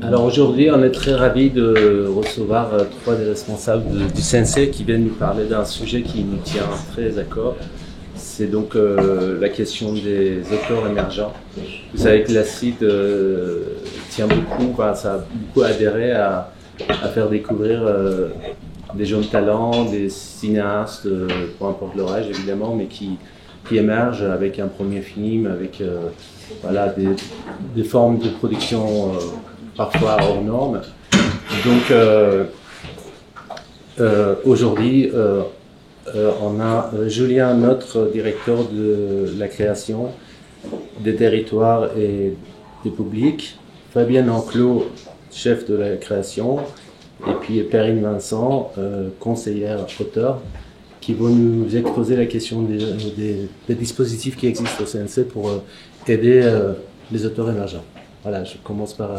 Alors aujourd'hui, on est très ravis de recevoir trois des responsables du CNC qui viennent nous parler d'un sujet qui nous tient très à cœur. C'est donc la question des auteurs émergents. Vous savez que l'ACID tient beaucoup, ça a beaucoup adhéré à faire découvrir des jeunes talents, des cinéastes, peu importe leur âge évidemment, mais qui émergent avec un premier film, avec voilà, des formes de production parfois hors normes. Donc aujourd'hui, on a Julien, notre directeur de la création, des territoires et des publics, Fabienne Enclos, chef de la création, et puis Perrine Vincent, conseillère auteur, qui vont nous exposer la question des dispositifs qui existent au CNC pour aider les auteurs émergents. Voilà, je commence par...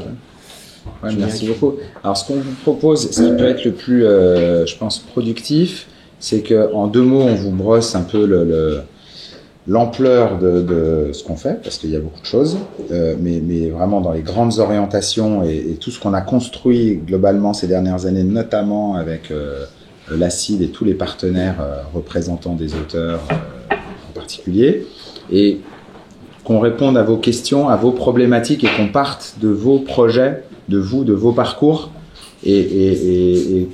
Ouais, merci beaucoup. Alors, ce qu'on vous propose, ce qui peut être le plus, je pense, productif, c'est qu'en 2 mots, on vous brosse un peu l'ampleur de ce qu'on fait, parce qu'il y a beaucoup de choses, mais vraiment dans les grandes orientations et tout ce qu'on a construit globalement ces dernières années, notamment avec l'ACID et tous les partenaires représentants des auteurs en particulier, et qu'on réponde à vos questions, à vos problématiques et qu'on parte de vos projets, de vos parcours, et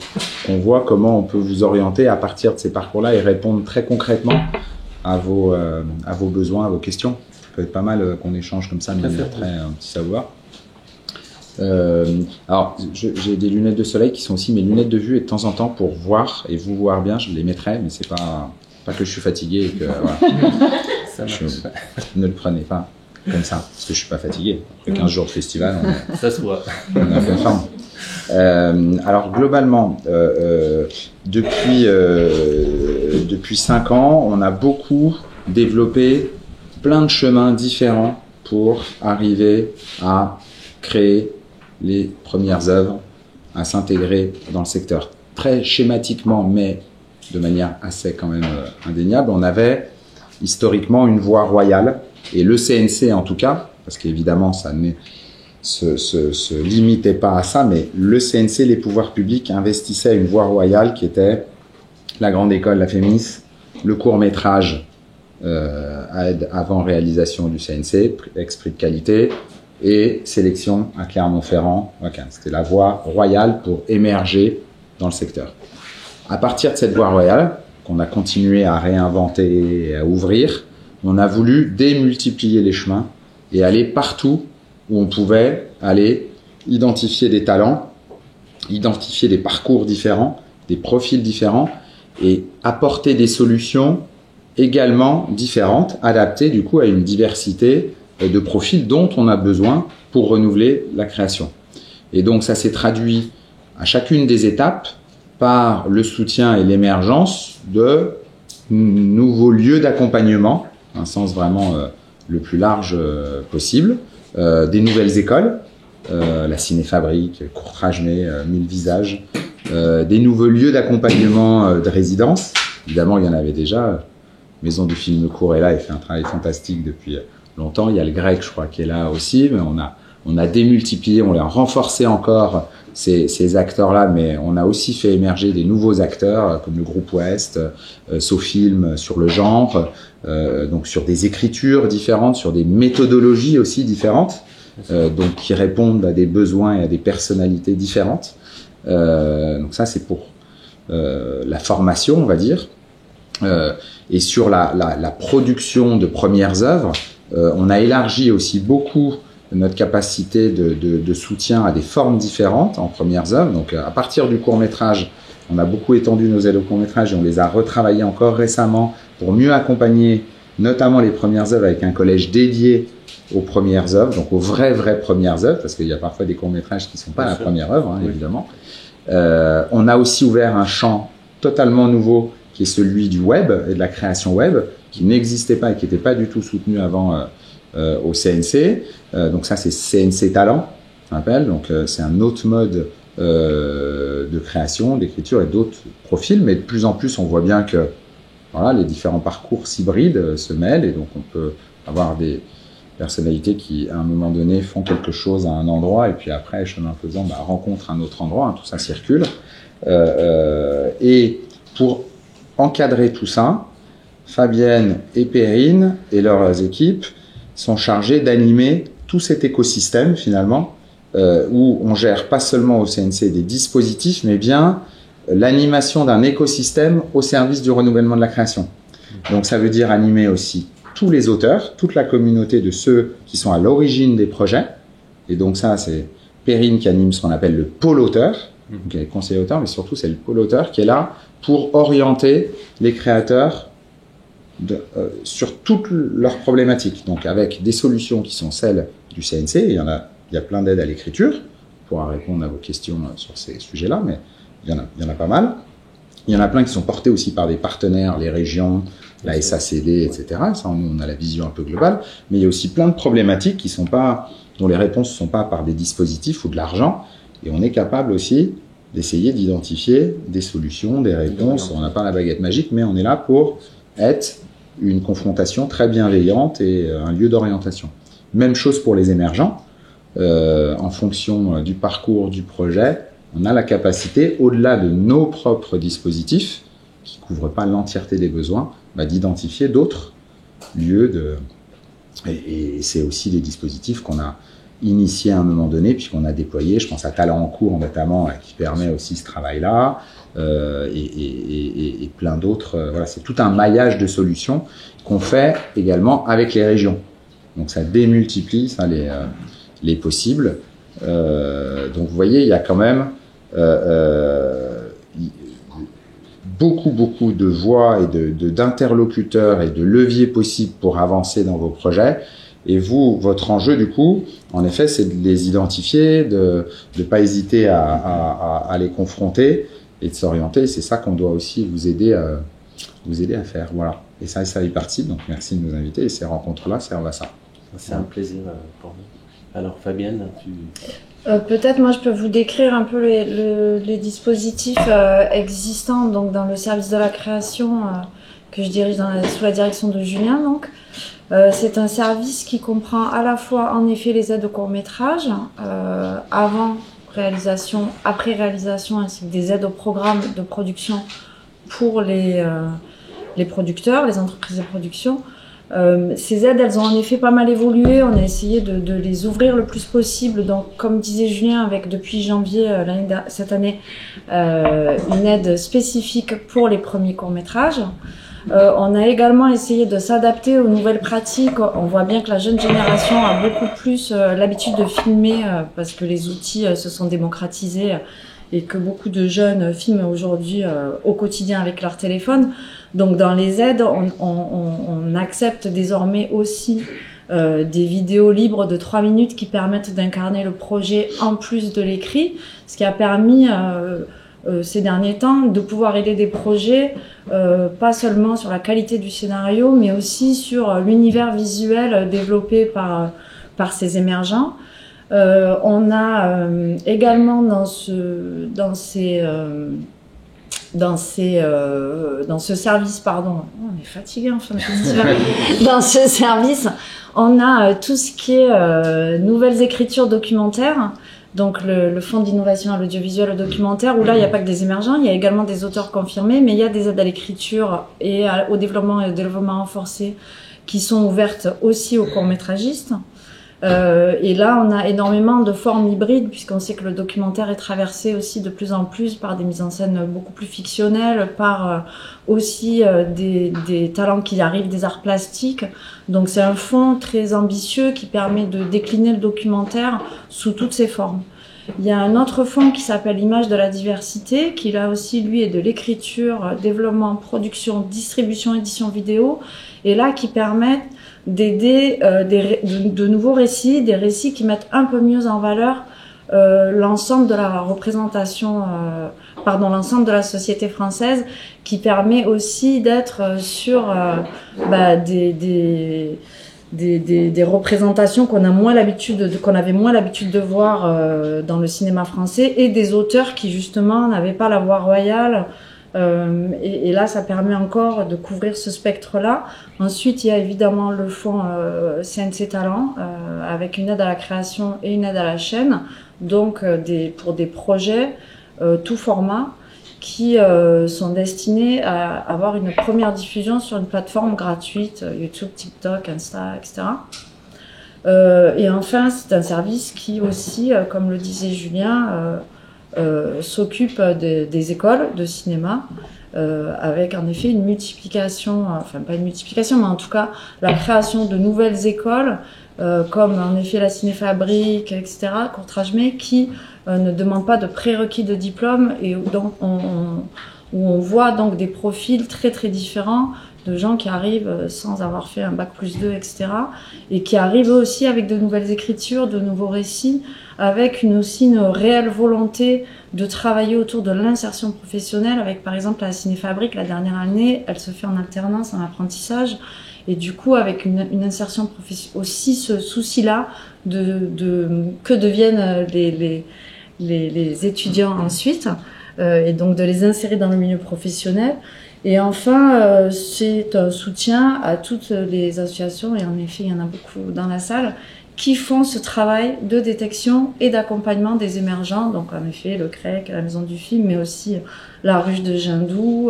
qu'on voit comment on peut vous orienter à partir de ces parcours-là et répondre très concrètement à vos besoins, à vos questions. Ça peut être pas mal qu'on échange comme ça, mais après un petit savoir. Alors, j'ai des lunettes de soleil qui sont aussi mes lunettes de vue, et de temps en temps, pour voir et vous voir bien, je les mettrai, mais c'est pas que je suis fatigué et que voilà. Ne le prenez pas comme ça, parce que je suis pas fatigué. Après 15 jours de festival, ça se voit. On a bien forme. Alors globalement, depuis 5 ans, on a beaucoup développé plein de chemins différents pour arriver à créer les premières œuvres, à s'intégrer dans le secteur. Très schématiquement, mais de manière assez quand même indéniable, on avait historiquement une voie royale, et le CNC en tout cas, parce qu'évidemment ça ne se limitait pas à ça, mais le CNC, les pouvoirs publics investissaient une voie royale qui était la grande école, la FEMIS, le court-métrage avant réalisation du CNC, esprit de qualité, et sélection à Clermont-Ferrand. Okay, c'était la voie royale pour émerger dans le secteur. À partir de cette voie royale, qu'on a continué à réinventer et à ouvrir, on a voulu démultiplier les chemins et aller partout où on pouvait aller identifier des talents, identifier des parcours différents, des profils différents, et apporter des solutions également différentes, adaptées du coup à une diversité de profils dont on a besoin pour renouveler la création. Et donc ça s'est traduit à chacune des étapes par le soutien et l'émergence de nouveaux lieux d'accompagnement, un sens vraiment le plus large possible, des nouvelles écoles, la Cinéfabrique, Courtrage-Nez, 1000 visages, des nouveaux lieux d'accompagnement de résidence. Évidemment, il y en avait déjà. Maison du film court est là et fait un travail fantastique depuis longtemps. Il y a le Grec, je crois, qui est là aussi, mais on a démultiplié, on a renforcé encore ces acteurs-là, mais on a aussi fait émerger des nouveaux acteurs comme le groupe Ouest, SoFilm sur le genre, donc sur des écritures différentes, sur des méthodologies aussi différentes, donc qui répondent à des besoins et à des personnalités différentes. Donc ça, c'est pour la formation, on va dire. Et sur la production de premières œuvres, on a élargi aussi beaucoup notre capacité de soutien à des formes différentes en premières œuvres. Donc à partir du court-métrage, on a beaucoup étendu nos aides au court-métrage et on les a retravaillées encore récemment pour mieux accompagner notamment les premières œuvres avec un collège dédié aux premières œuvres, donc aux vraies premières œuvres, parce qu'il y a parfois des courts-métrages qui ne sont pas la première œuvre, hein, évidemment. On a aussi ouvert un champ totalement nouveau qui est celui du web et de la création web, qui n'existait pas et qui n'était pas du tout soutenu avant au CNC. Donc ça, c'est CNC Talent, on appelle. Donc c'est un autre mode de création, d'écriture et d'autres profils. Mais de plus en plus, on voit bien que voilà, les différents parcours s'hybrident, se mêlent, et donc on peut avoir des personnalités qui, à un moment donné, font quelque chose à un endroit et puis après, chemin faisant, rencontrent un autre endroit. Tout ça circule. Et pour encadrer tout ça, Fabienne et Perrine et leurs équipes sont chargées d'animer tout cet écosystème, finalement, où on gère pas seulement au CNC des dispositifs, mais bien l'animation d'un écosystème au service du renouvellement de la création. Donc ça veut dire animer aussi tous les auteurs, toute la communauté de ceux qui sont à l'origine des projets. Et donc ça, c'est Perrine qui anime ce qu'on appelle le pôle auteur, donc les conseillers auteurs, mais surtout c'est le pôle auteur qui est là pour orienter les créateurs sur toutes leurs problématiques. Donc avec des solutions qui sont celles du CNC, il y a plein d'aides à l'écriture, on pourra répondre à vos questions sur ces sujets-là, mais il y en a pas mal. Il y en a plein qui sont portés aussi par des partenaires, les régions, la SACD, etc. Ça, on a la vision un peu globale. Mais il y a aussi plein de problématiques dont les réponses ne sont pas par des dispositifs ou de l'argent. Et on est capable aussi d'essayer d'identifier des solutions, des réponses. On n'a pas la baguette magique, mais on est là pour être une confrontation très bienveillante et un lieu d'orientation. Même chose pour les émergents. En fonction du parcours du projet, on a la capacité, au-delà de nos propres dispositifs, qui ne couvrent pas l'entièreté des besoins, d'identifier d'autres lieux et c'est aussi des dispositifs qu'on a initiés à un moment donné, puis qu'on a déployés. Je pense à Talent en cours, notamment, qui permet aussi ce travail-là, et plein d'autres. Voilà, c'est tout un maillage de solutions qu'on fait également avec les régions. Donc ça démultiplie les possibles. Donc vous voyez, il y a quand même beaucoup de voies et d'interlocuteurs et de leviers possibles pour avancer dans vos projets. Et vous, votre enjeu, du coup, en effet, c'est de les identifier, de ne pas hésiter à les confronter et de s'orienter. C'est ça qu'on doit aussi vous aider à faire. Voilà. Et ça y participe. Donc merci de nous inviter. Et ces rencontres-là servent à ça. C'est un plaisir pour nous. Alors Fabienne, peut-être moi je peux vous décrire un peu les dispositifs existants donc dans le service de la création que je dirige sous la direction de Julien. Donc c'est un service qui comprend à la fois en effet les aides au court-métrage avant réalisation, après réalisation, ainsi que des aides au programme de production pour les producteurs, les entreprises de production. Ces aides, elles ont en effet pas mal évolué. On a essayé de les ouvrir le plus possible. Donc, comme disait Julien, avec depuis janvier cette année, une aide spécifique pour les premiers courts-métrages. On a également essayé de s'adapter aux nouvelles pratiques. On voit bien que la jeune génération a beaucoup plus l'habitude de filmer parce que les outils se sont démocratisés et que beaucoup de jeunes filment aujourd'hui au quotidien avec leur téléphone. Donc dans les aides, on accepte désormais aussi des vidéos libres de 3 minutes qui permettent d'incarner le projet en plus de l'écrit, ce qui a permis ces derniers temps de pouvoir aider des projets pas seulement sur la qualité du scénario, mais aussi sur l'univers visuel développé par ces émergents. On a également dans ce service, pardon, on est fatigué en fin de festival. Dans ce service, on a tout ce qui est nouvelles écritures documentaires, donc le Fonds d'innovation à l'audiovisuel et documentaire, où là, il n'y a pas que des émergents, il y a également des auteurs confirmés, mais il y a des aides à l'écriture et au développement et au développement renforcé qui sont ouvertes aussi aux courts-métragistes. Et là, on a énormément de formes hybrides, puisqu'on sait que le documentaire est traversé aussi de plus en plus par des mises en scène beaucoup plus fictionnelles, par aussi des talents qui arrivent des arts plastiques. Donc c'est un fonds très ambitieux qui permet de décliner le documentaire sous toutes ses formes. Il y a un autre fonds qui s'appelle Image de la diversité, qui là aussi, lui, est de l'écriture, développement, production, distribution, édition vidéo, et là qui permet d'aider de nouveaux récits, des récits qui mettent un peu mieux en valeur l'ensemble de la représentation, l'ensemble de la société française, qui permet aussi d'être sur des représentations qu'on avait moins l'habitude de voir dans le cinéma français, et des auteurs qui justement n'avaient pas la voix royale Et là, ça permet encore de couvrir ce spectre-là. Ensuite, il y a évidemment le fonds CNC Talent, avec une aide à la création et une aide à la chaîne, donc pour des projets tout format, qui sont destinés à avoir une première diffusion sur une plateforme gratuite, YouTube, TikTok, Insta, etc. Et enfin, c'est un service qui aussi, comme le disait Julien, s'occupe des écoles de cinéma, avec en effet une multiplication, enfin pas une multiplication, mais en tout cas la création de nouvelles écoles, comme en effet la Cinéfabrique, etc., Courtrage-May, qui ne demandent pas de prérequis de diplôme et donc où on voit donc des profils très très différents de gens qui arrivent sans avoir fait un bac+2, etc. et qui arrivent aussi avec de nouvelles écritures, de nouveaux récits, avec aussi une réelle volonté de travailler autour de l'insertion professionnelle, avec par exemple la Cinéfabrique, la dernière année, elle se fait en alternance, en apprentissage, et du coup avec une insertion professionnelle, aussi ce souci-là de que deviennent les étudiants ensuite, et donc de les insérer dans le milieu professionnel. Et enfin, c'est un soutien à toutes les associations, et en effet, il y en a beaucoup dans la salle, qui font ce travail de détection et d'accompagnement des émergents. Donc, en effet, le CREC, la Maison du Film, mais aussi la Ruche de Jindou,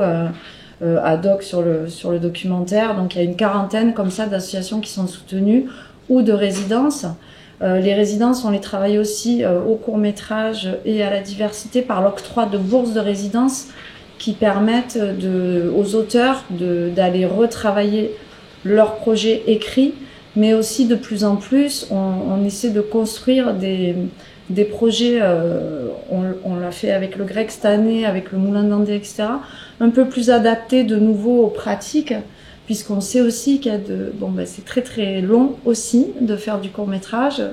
ADOC sur le documentaire. Donc, il y a une quarantaine comme ça d'associations qui sont soutenues, ou de résidences. Les résidences, on les travaille aussi au court-métrage et à la diversité par l'octroi de bourses de résidence, qui permettent aux auteurs d'aller retravailler leurs projets écrits, mais aussi de plus en plus, on essaie de construire des projets, on l'a fait avec le Grec cette année, avec le Moulin d'Andé, etc., un peu plus adaptés de nouveau aux pratiques, puisqu'on sait aussi qu'il y a c'est très très long aussi de faire du court-métrage,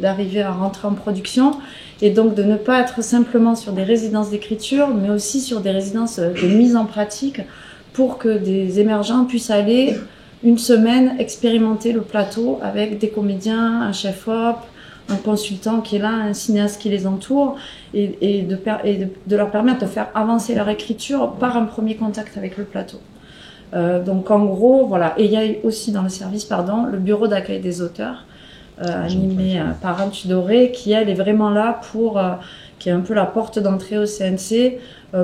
d'arriver à rentrer en production, et donc de ne pas être simplement sur des résidences d'écriture, mais aussi sur des résidences de mise en pratique, pour que des émergents puissent aller une semaine expérimenter le plateau avec des comédiens, un chef-op, un consultant qui est là, un cinéaste qui les entoure, et de leur permettre de faire avancer leur écriture par un premier contact avec le plateau. Donc en gros, voilà. Et il y a aussi dans le service, le bureau d'accueil des auteurs, animé par Anne Tudoré, qui elle est vraiment là qui est un peu la porte d'entrée au CNC,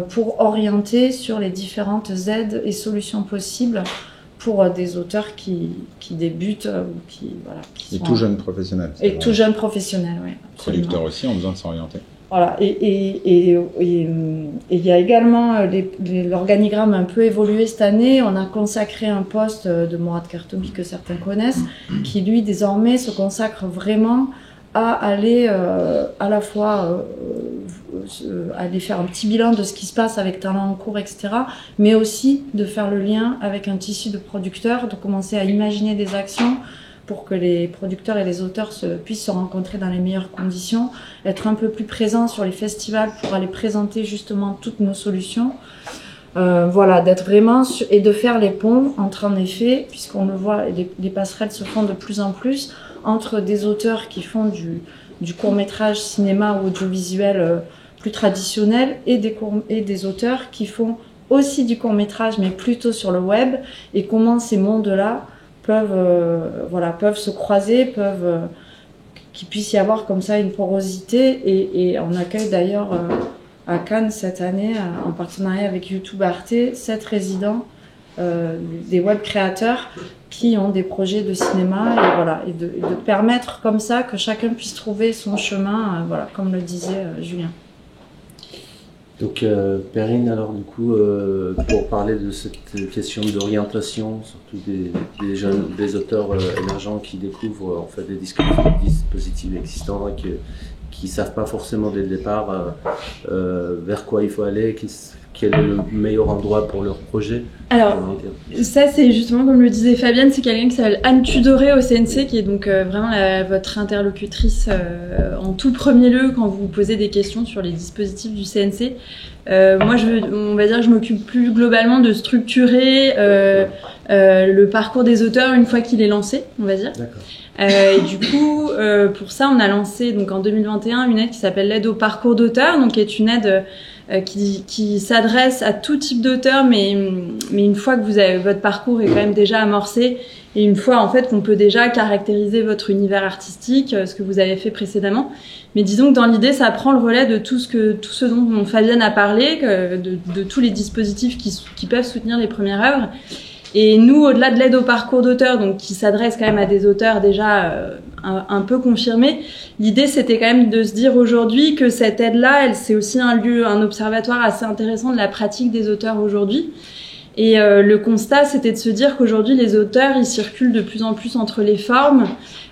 pour orienter sur les différentes aides et solutions possibles pour des auteurs qui débutent ou qui sont tout jeunes professionnels. Et tout jeunes professionnels, oui. Producteurs aussi ont besoin de s'orienter. Voilà, et il y a également l'organigramme un peu évolué cette année. On a consacré un poste de Mourad Kartoubi, que certains connaissent, qui lui désormais se consacre vraiment à aller à la fois aller faire un petit bilan de ce qui se passe avec Talent en cours, etc., mais aussi de faire le lien avec un tissu de producteurs, de commencer à imaginer des actions pour que les producteurs et les auteurs puissent se rencontrer dans les meilleures conditions, être un peu plus présents sur les festivals pour aller présenter justement toutes nos solutions. Voilà, d'être vraiment et de faire les ponts entre, en effet, puisqu'on le voit, les passerelles se font de plus en plus entre des auteurs qui font du court-métrage cinéma ou audiovisuel plus traditionnel, et des auteurs qui font aussi du court-métrage mais plutôt sur le web, et comment ces mondes-là peuvent se croiser, qu'il puisse y avoir comme ça une porosité, et on accueille d'ailleurs à Cannes cette année, en partenariat avec YouTube Arte, 7 résidents des web créateurs qui ont des projets de cinéma, et de permettre comme ça que chacun puisse trouver son chemin, comme le disait Julien. Donc Perrine, alors du coup, pour parler de cette question d'orientation, surtout des auteurs émergents qui découvrent en fait des dispositifs existants et qui ne savent pas forcément dès le départ vers quoi il faut aller, quel est le meilleur endroit pour leur projet. Alors, ça c'est justement comme le disait Fabienne, c'est quelqu'un qui s'appelle Anne Tudoré au CNC, qui est donc vraiment votre interlocutrice en tout premier lieu quand vous posez des questions sur les dispositifs du CNC. Moi, on va dire que je m'occupe plus globalement de structurer le parcours des auteurs une fois qu'il est lancé, on va dire. D'accord. Et du coup, pour ça, on a lancé donc en 2021 une aide qui s'appelle l'aide au parcours d'auteur, donc qui est une aide qui s'adresse à tout type d'auteur, mais une fois que votre parcours est quand même déjà amorcé, et une fois en fait qu'on peut déjà caractériser votre univers artistique, ce que vous avez fait précédemment. Mais disons que dans l'idée, ça prend le relais de tout ce dont Fabienne a parlé, de tous les dispositifs qui peuvent soutenir les premières œuvres. Et nous, au-delà de l'aide au parcours d'auteur, donc qui s'adresse quand même à des auteurs déjà un peu confirmés, l'idée c'était quand même de se dire aujourd'hui que cette aide-là, c'est aussi un observatoire assez intéressant de la pratique des auteurs aujourd'hui. Et le constat, c'était de se dire qu'aujourd'hui, les auteurs, ils circulent de plus en plus entre les formes.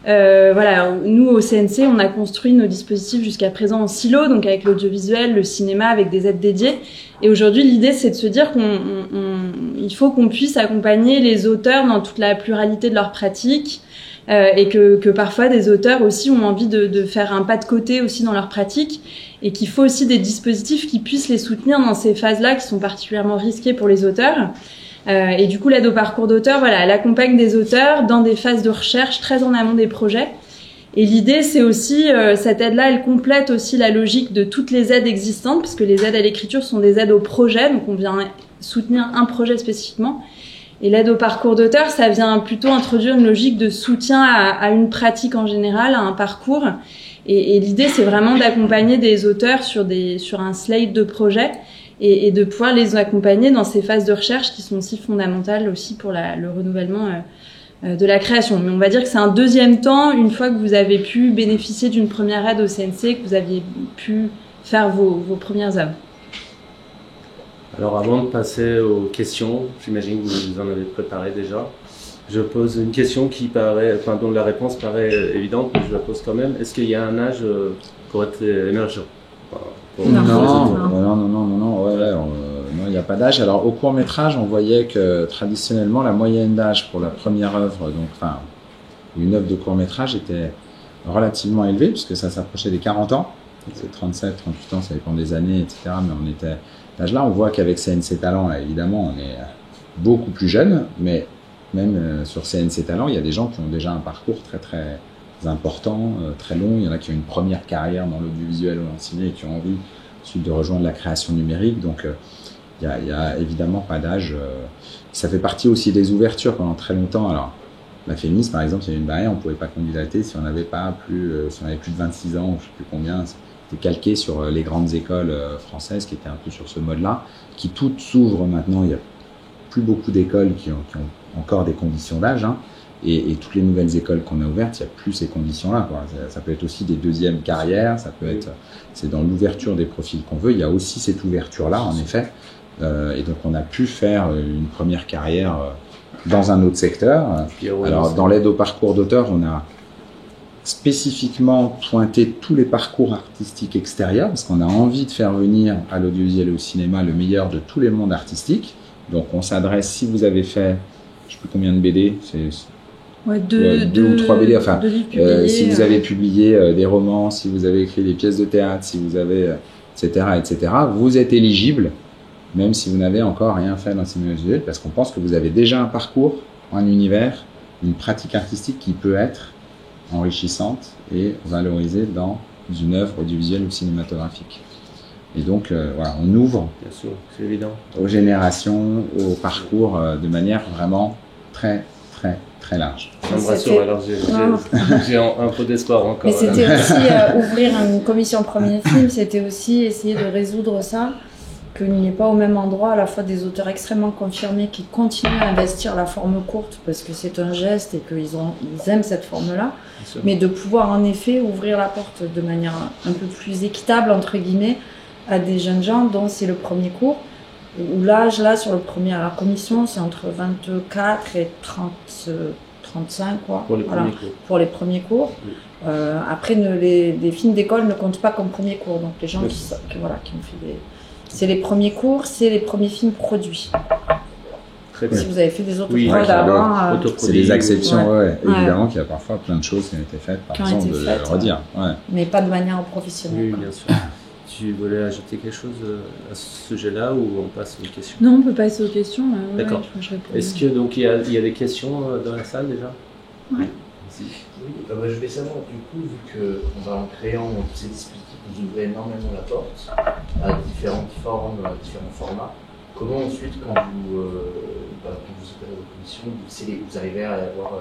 Voilà, nous, au CNC, on a construit nos dispositifs jusqu'à présent en silo, donc avec l'audiovisuel, le cinéma, avec des aides dédiées. Et aujourd'hui, l'idée, c'est de se dire qu'il faut qu'on puisse accompagner les auteurs dans toute la pluralité de leurs pratiques, et que parfois des auteurs aussi ont envie de faire un pas de côté aussi dans leur pratique, et qu'il faut aussi des dispositifs qui puissent les soutenir dans ces phases-là qui sont particulièrement risquées pour les auteurs. Et du coup, l'aide au parcours d'auteur, voilà, elle accompagne des auteurs dans des phases de recherche très en amont des projets. Et l'idée, c'est aussi, cette aide-là, elle complète aussi la logique de toutes les aides existantes, puisque les aides à l'écriture sont des aides au projet, donc on vient soutenir un projet spécifiquement. Et l'aide au parcours d'auteur, ça vient plutôt introduire une logique de soutien à une pratique en général, à un parcours. Et l'idée, c'est vraiment d'accompagner des auteurs sur un slate de projets et de pouvoir les accompagner dans ces phases de recherche qui sont aussi fondamentales aussi pour le renouvellement de la création. Mais on va dire que c'est un deuxième temps, une fois que vous avez pu bénéficier d'une première aide au CNC, que vous aviez pu faire vos premières œuvres. Alors avant de passer aux questions, j'imagine que vous en avez préparé déjà. Je pose une question dont la réponse paraît évidente, mais je la pose quand même. Est-ce qu'il y a un âge pour être émergent? Non, il n'y a pas d'âge. Alors au court-métrage, on voyait que traditionnellement, la moyenne d'âge pour la première œuvre, une œuvre de court-métrage était relativement élevée, puisque ça s'approchait des 40 ans. C'est 37, 38 ans, ça dépend des années, etc. Mais on était à cet âge-là. On voit qu'avec CNC Talent, là, évidemment, on est beaucoup plus jeune, mais même sur CNC Talent, il y a des gens qui ont déjà un parcours très très important, très long. Il y en a qui ont une première carrière dans l'audiovisuel ou dans le ciné et qui ont envie ensuite de rejoindre la création numérique. Donc il y a évidemment pas d'âge. Ça fait partie aussi des ouvertures pendant très longtemps. Alors la féminisme, par exemple, il y avait une barrière, on ne pouvait pas candidater si on n'avait plus de 26 ans, je ne sais plus combien. C'était calqué sur les grandes écoles françaises qui étaient un peu sur ce mode-là, qui toutes s'ouvrent maintenant. Il y a plus beaucoup d'écoles qui ont encore des conditions d'âge, hein, et toutes les nouvelles écoles qu'on a ouvertes, il n'y a plus ces conditions-là, quoi. Ça peut être aussi des deuxièmes carrières, ça peut être, c'est dans l'ouverture des profils qu'on veut. Il y a aussi cette ouverture-là, en effet, et donc on a pu faire une première carrière dans un autre secteur. Alors dans l'aide au parcours d'auteur, on a spécifiquement pointé tous les parcours artistiques extérieurs, parce qu'on a envie de faire venir à l'audiovisuel et au cinéma le meilleur de tous les mondes artistiques. Donc on s'adresse, si vous avez fait, je ne sais plus combien de BD, deux ou trois BD, enfin, si vous avez publié des romans, si vous avez écrit des pièces de théâtre, si vous avez, etc., vous êtes éligible, même si vous n'avez encore rien fait dans le cinéma audiovisuel, parce qu'on pense que vous avez déjà un parcours, un univers, une pratique artistique qui peut être enrichissante et valorisée dans une œuvre audiovisuelle ou cinématographique. Et donc, voilà, on ouvre, bien sûr, c'est évident, aux générations, aux parcours de manière vraiment très, très, très large. Ça me rassure, alors j'ai un peu d'espoir encore. Mais c'était aussi ouvrir une commission premier film, c'était aussi essayer de résoudre ça, qu'il n'y ait pas au même endroit à la fois des auteurs extrêmement confirmés qui continuent à investir la forme courte parce que c'est un geste et qu'ils aiment cette forme-là, mais de pouvoir en effet ouvrir la porte de manière un peu plus équitable, entre guillemets, à des jeunes gens dont c'est le premier cours, où l'âge là sur le premier à la commission c'est entre 24 et 35 quoi. Pour les premiers cours. Pour les premiers cours. Oui. Après les films d'école ne comptent pas comme premier cours, donc les gens qui ont fait des... C'est les premiers cours, c'est les premiers films produits. Très bien. Si vous avez fait des autoprods avant... c'est des exceptions, évidemment qu'il y a parfois plein de choses qui ont été faites, par exemple, de le redire. Ouais. Mais pas de manière professionnelle. Oui, bien sûr. Tu voulais ajouter quelque chose à ce sujet-là ou on passe aux questions? Non, on peut passer aux questions. D'accord. Est-ce que donc il y a des questions dans la salle déjà? Oui. Oui, je voulais savoir, du coup, vu qu'en créant tous ces dispositifs, vous ouvrez énormément la porte à différentes formes, à différents formats, comment ensuite, quand vous opérez vos commissions, vous arrivez à avoir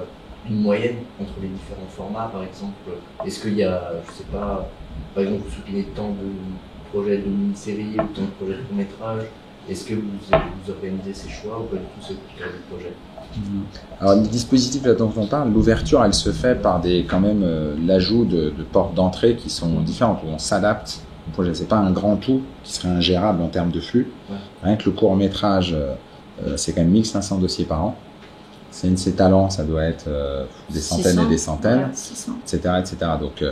une moyenne entre les différents formats, par exemple? Est-ce qu'il y a, je sais pas, par exemple, vous soutenez tant de projets de mini-séries ou tant de projets de court-métrage? Est-ce que vous organisez ces choix ou pas du tout, c'est au cœur du projet? Alors, les dispositifs là dont on parle, l'ouverture, elle se fait par l'ajout de portes d'entrée qui sont différentes, où on s'adapte au projet. C'est pas un grand tout qui serait ingérable en termes de flux. Ouais. Rien que le court-métrage, c'est quand même 1500 dossiers par an. CNC Talent, ça doit être des centaines 600, et des centaines, ouais, 600. etc. Donc,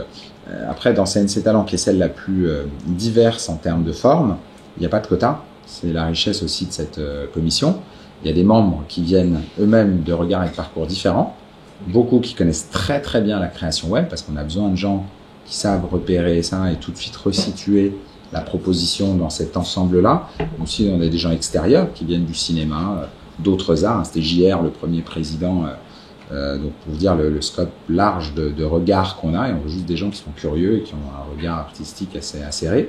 après, dans CNC Talent, qui est celle la plus diverse en termes de forme, il n'y a pas de quota. C'est la richesse aussi de cette commission. Il y a des membres qui viennent eux-mêmes de regards et de parcours différents. Beaucoup qui connaissent très très bien la création web, parce qu'on a besoin de gens qui savent repérer ça et tout de suite resituer la proposition dans cet ensemble-là. Aussi, on a des gens extérieurs qui viennent du cinéma, d'autres arts. C'était JR, le premier président. Donc, pour vous dire le scope large de regard qu'on a, et on veut juste des gens qui sont curieux et qui ont un regard artistique assez acéré.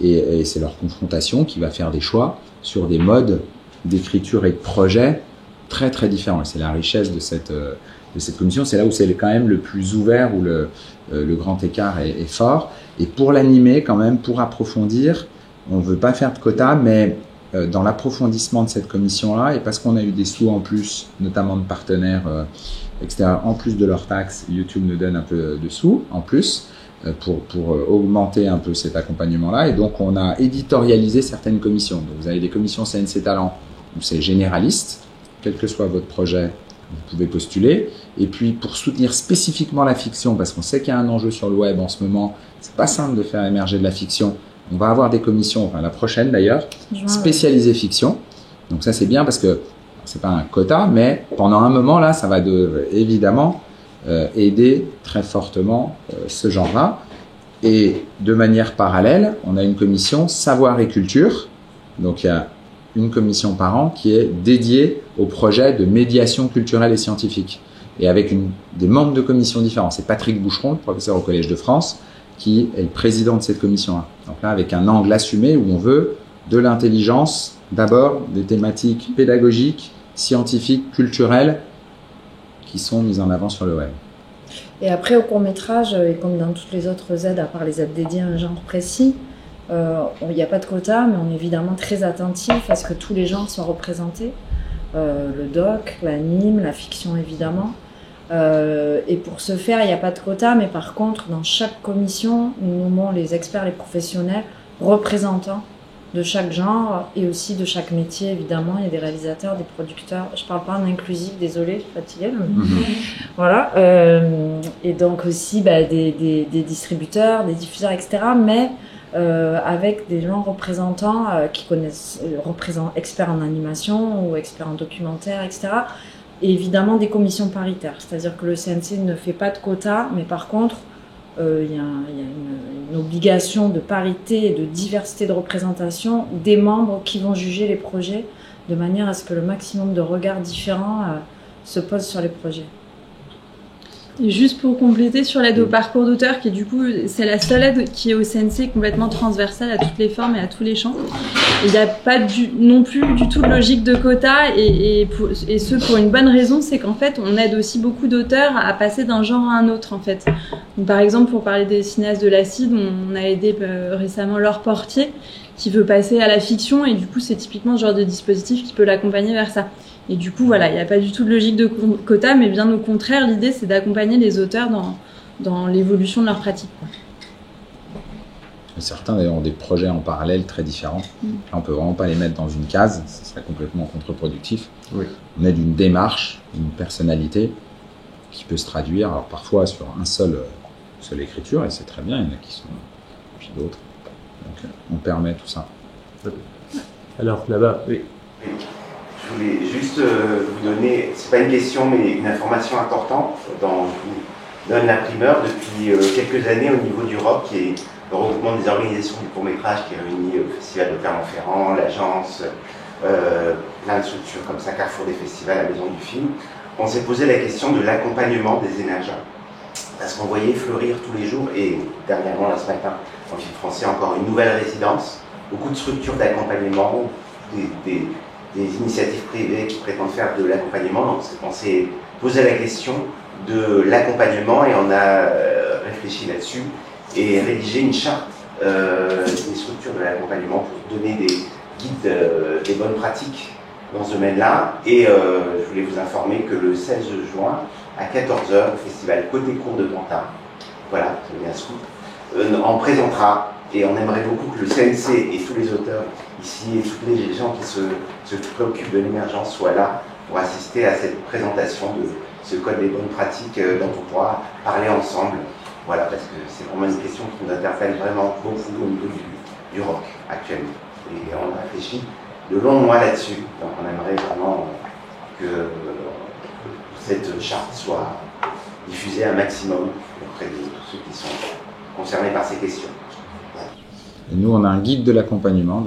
Et c'est leur confrontation qui va faire des choix sur des modes d'écriture et de projet très très différents. Et c'est la richesse de cette commission. C'est là où c'est quand même le plus ouvert, où le grand écart est fort. Et pour l'animer quand même, pour approfondir, on ne veut pas faire de quotas, mais dans l'approfondissement de cette commission-là, et parce qu'on a eu des sous en plus, notamment de partenaires extérieurs, en plus de leurs taxes, YouTube nous donne un peu de sous en plus pour augmenter un peu cet accompagnement-là. Et donc, on a éditorialisé certaines commissions. Donc, vous avez des commissions CNC Talent, où c'est généraliste, quel que soit votre projet, vous pouvez postuler. Et puis, pour soutenir spécifiquement la fiction, parce qu'on sait qu'il y a un enjeu sur le web en ce moment, c'est pas simple de faire émerger de la fiction. On va avoir des commissions, enfin la prochaine d'ailleurs, spécialisée fiction. Donc ça, c'est bien parce que c'est pas un quota, mais pendant un moment, là, ça va évidemment aider très fortement ce genre-là. Et de manière parallèle, on a une commission savoir et culture. Donc, il y a une commission par an qui est dédiée au projet de médiation culturelle et scientifique. Et avec des membres de commissions différents. C'est Patrick Boucheron, le professeur au Collège de France, qui est le président de cette commission-là. Donc là, avec un angle assumé où on veut de l'intelligence, d'abord des thématiques pédagogiques, scientifiques, culturelles, qui sont mises en avant sur le web. Et après, au court-métrage, et comme dans toutes les autres aides, à part les aides dédiées à un genre précis, il n'y a pas de quota, mais on est évidemment très attentif à ce que tous les genres soient représentés. Le doc, l'anime, la fiction évidemment. Et pour ce faire, il n'y a pas de quota, mais par contre, dans chaque commission, nous nommons les experts, les professionnels, représentants de chaque genre et aussi de chaque métier, évidemment. Il y a des réalisateurs, des producteurs. Je ne parle pas en inclusif, désolée, je suis fatiguée. Voilà. Et donc aussi des distributeurs, des diffuseurs, etc. Mais avec des gens représentants qui connaissent, experts en animation ou experts en documentaire, etc. Et évidemment des commissions paritaires. C'est-à-dire que le CNC ne fait pas de quota, mais par contre, il y a une obligation de parité et de diversité de représentation des membres qui vont juger les projets, de manière à ce que le maximum de regards différents se posent sur les projets. Et juste pour compléter sur l'aide au parcours d'auteur, qui du coup, c'est la seule aide qui est au CNC complètement transversale à toutes les formes et à tous les champs. Il n'y a pas non plus du tout de logique de quota, et ce pour une bonne raison, c'est qu'en fait, on aide aussi beaucoup d'auteurs à passer d'un genre à un autre, en fait. Donc, par exemple, pour parler des cinéastes de l'Acide, on a aidé récemment Laure Portier, qui veut passer à la fiction, et du coup, c'est typiquement ce genre de dispositif qui peut l'accompagner vers ça. Et du coup, voilà, il n'y a pas du tout de logique de quota, mais bien au contraire, l'idée, c'est d'accompagner les auteurs dans l'évolution de leur pratique. Certains, d'ailleurs, ont des projets en parallèle très différents. Là, on ne peut vraiment pas les mettre dans une case, ce serait complètement contre-productif. Oui. On est d'une démarche, d'une personnalité qui peut se traduire, alors parfois sur une seule écriture, et c'est très bien, il y en a qui sont, puis d'autres. Donc, on permet tout ça. Alors, là-bas, oui. Je voulais juste vous donner, c'est pas une question, mais une information importante dont je vous donne la primeur depuis quelques années au niveau du ROC, qui est le regroupement des organisations du court-métrage qui réunit le Festival de Clermont-Ferrand, l'agence, plein de structures comme ça, Carrefour des festivals, la Maison du film. on s'est posé la question de l'accompagnement des émergents. Parce qu'on voyait fleurir tous les jours, et dernièrement, là, ce matin, en film français, encore une nouvelle résidence, beaucoup de structures d'accompagnement, des initiatives privées qui prétendent faire de l'accompagnement. Donc on s'est posé la question de l'accompagnement et on a réfléchi là-dessus et rédigé une charte des structures de l'accompagnement pour donner des guides, des bonnes pratiques dans ce domaine-là. Et je voulais vous informer que le 16 juin, à 14h, au festival Côté Cour de Pantin, voilà, c'est bien scoop, on présentera, et on aimerait beaucoup que le CNC et tous les auteurs ici et tous les gens qui se préoccupent de l'émergence soient là pour assister à cette présentation de ce code des bonnes pratiques dont on pourra parler ensemble. Voilà, parce que c'est vraiment une question qui nous interpelle vraiment beaucoup au niveau du rock actuellement. Et on a réfléchi de longs mois là-dessus. Donc on aimerait vraiment que cette charte soit diffusée un maximum auprès de tous ceux qui sont concernés par ces questions. Et nous, on a un guide de l'accompagnement,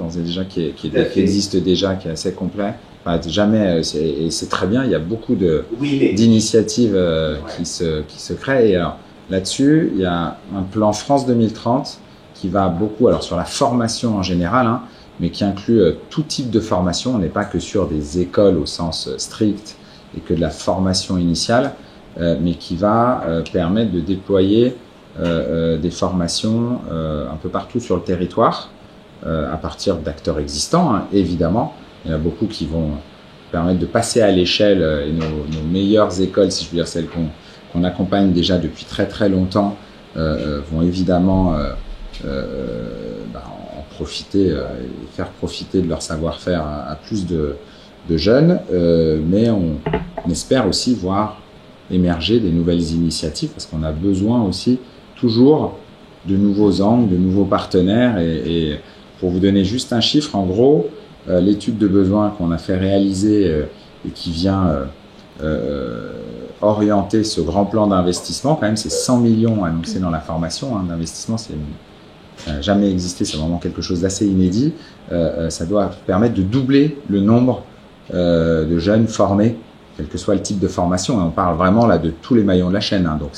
qui existe déjà, qui est assez complet. Enfin, et c'est très bien, il y a beaucoup d'initiatives qui se créent. Et alors, là-dessus, il y a un plan France 2030 qui va beaucoup, alors sur la formation en général, hein, mais qui inclut tout type de formation. On n'est pas que sur des écoles au sens strict et que de la formation initiale, mais qui va permettre de déployer des formations un peu partout sur le territoire, à partir d'acteurs existants, hein, évidemment. Il y en a beaucoup qui vont permettre de passer à l'échelle, et nos meilleures écoles, si je veux dire celles qu'on accompagne déjà depuis très très longtemps, vont évidemment en profiter et faire profiter de leur savoir-faire à plus de jeunes, mais on espère aussi voir émerger des nouvelles initiatives, parce qu'on a besoin aussi toujours de nouveaux angles, de nouveaux partenaires. Et pour vous donner juste un chiffre, en gros, l'étude de besoin qu'on a fait réaliser et qui vient orienter ce grand plan d'investissement, quand même, c'est 100 millions annoncés dans la formation, hein, d'investissement. Ça n'a jamais existé, c'est vraiment quelque chose d'assez inédit. Ça doit permettre de doubler le nombre de jeunes formés, quel que soit le type de formation. Et on parle vraiment là de tous les maillons de la chaîne, hein, donc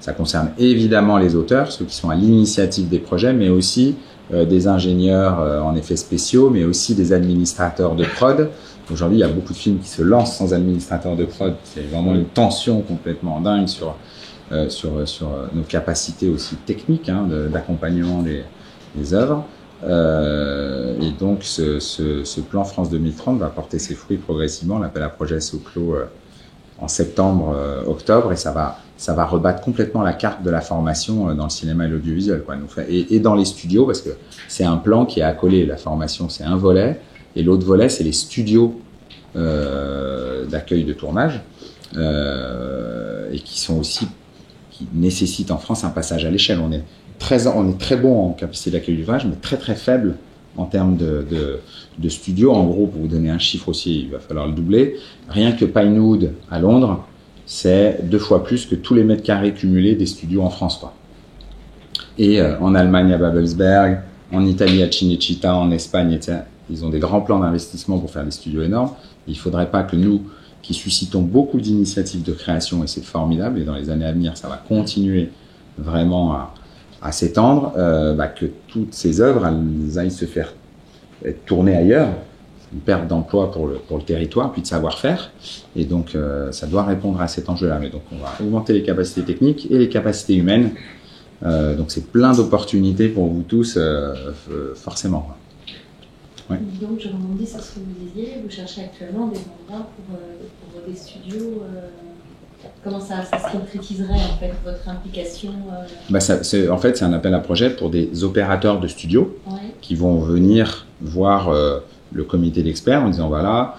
ça concerne évidemment les auteurs, ceux qui sont à l'initiative des projets, mais aussi des ingénieurs en effets spéciaux, mais aussi des administrateurs de prod. Aujourd'hui, il y a beaucoup de films qui se lancent sans administrateur de prod. C'est vraiment une tension complètement dingue sur nos capacités aussi techniques, hein, d'accompagnement des œuvres. Et donc, ce plan France 2030 va porter ses fruits progressivement. L'appel à projet se clôt en septembre, octobre, et ça va rebattre complètement la carte de la formation dans le cinéma et l'audiovisuel, quoi. Et dans les studios, parce que c'est un plan qui est accolé. La formation, c'est un volet, et l'autre volet, c'est les studios d'accueil de tournage, et qui nécessitent en France un passage à l'échelle. On est très bon en capacité d'accueil du tournage, mais très très faible en termes de studios. En gros, pour vous donner un chiffre aussi, il va falloir le doubler. Rien que Pinewood à Londres, c'est 2 fois plus que tous les mètres carrés cumulés des studios en France, quoi. Et en Allemagne à Babelsberg, en Italie à Cinecittà, en Espagne, etc. Ils ont des grands plans d'investissement pour faire des studios énormes. Il ne faudrait pas que nous, qui suscitons beaucoup d'initiatives de création, et c'est formidable, et dans les années à venir, ça va continuer vraiment à s'étendre, que toutes ces œuvres elles aillent se faire tourner ailleurs. Une perte d'emploi pour le territoire, puis de savoir-faire. Et donc, ça doit répondre à cet enjeu-là. Mais donc, on va augmenter les capacités techniques et les capacités humaines. Donc, c'est plein d'opportunités pour vous tous, forcément. Ouais. Donc, je rebondis sur ce que vous disiez. Vous cherchez actuellement des mandats pour des studios. Comment ça se concrétiserait, en fait, votre implication En fait, c'est un appel à projet pour des opérateurs de studios, ouais, qui vont venir voir le comité d'experts en disant, voilà,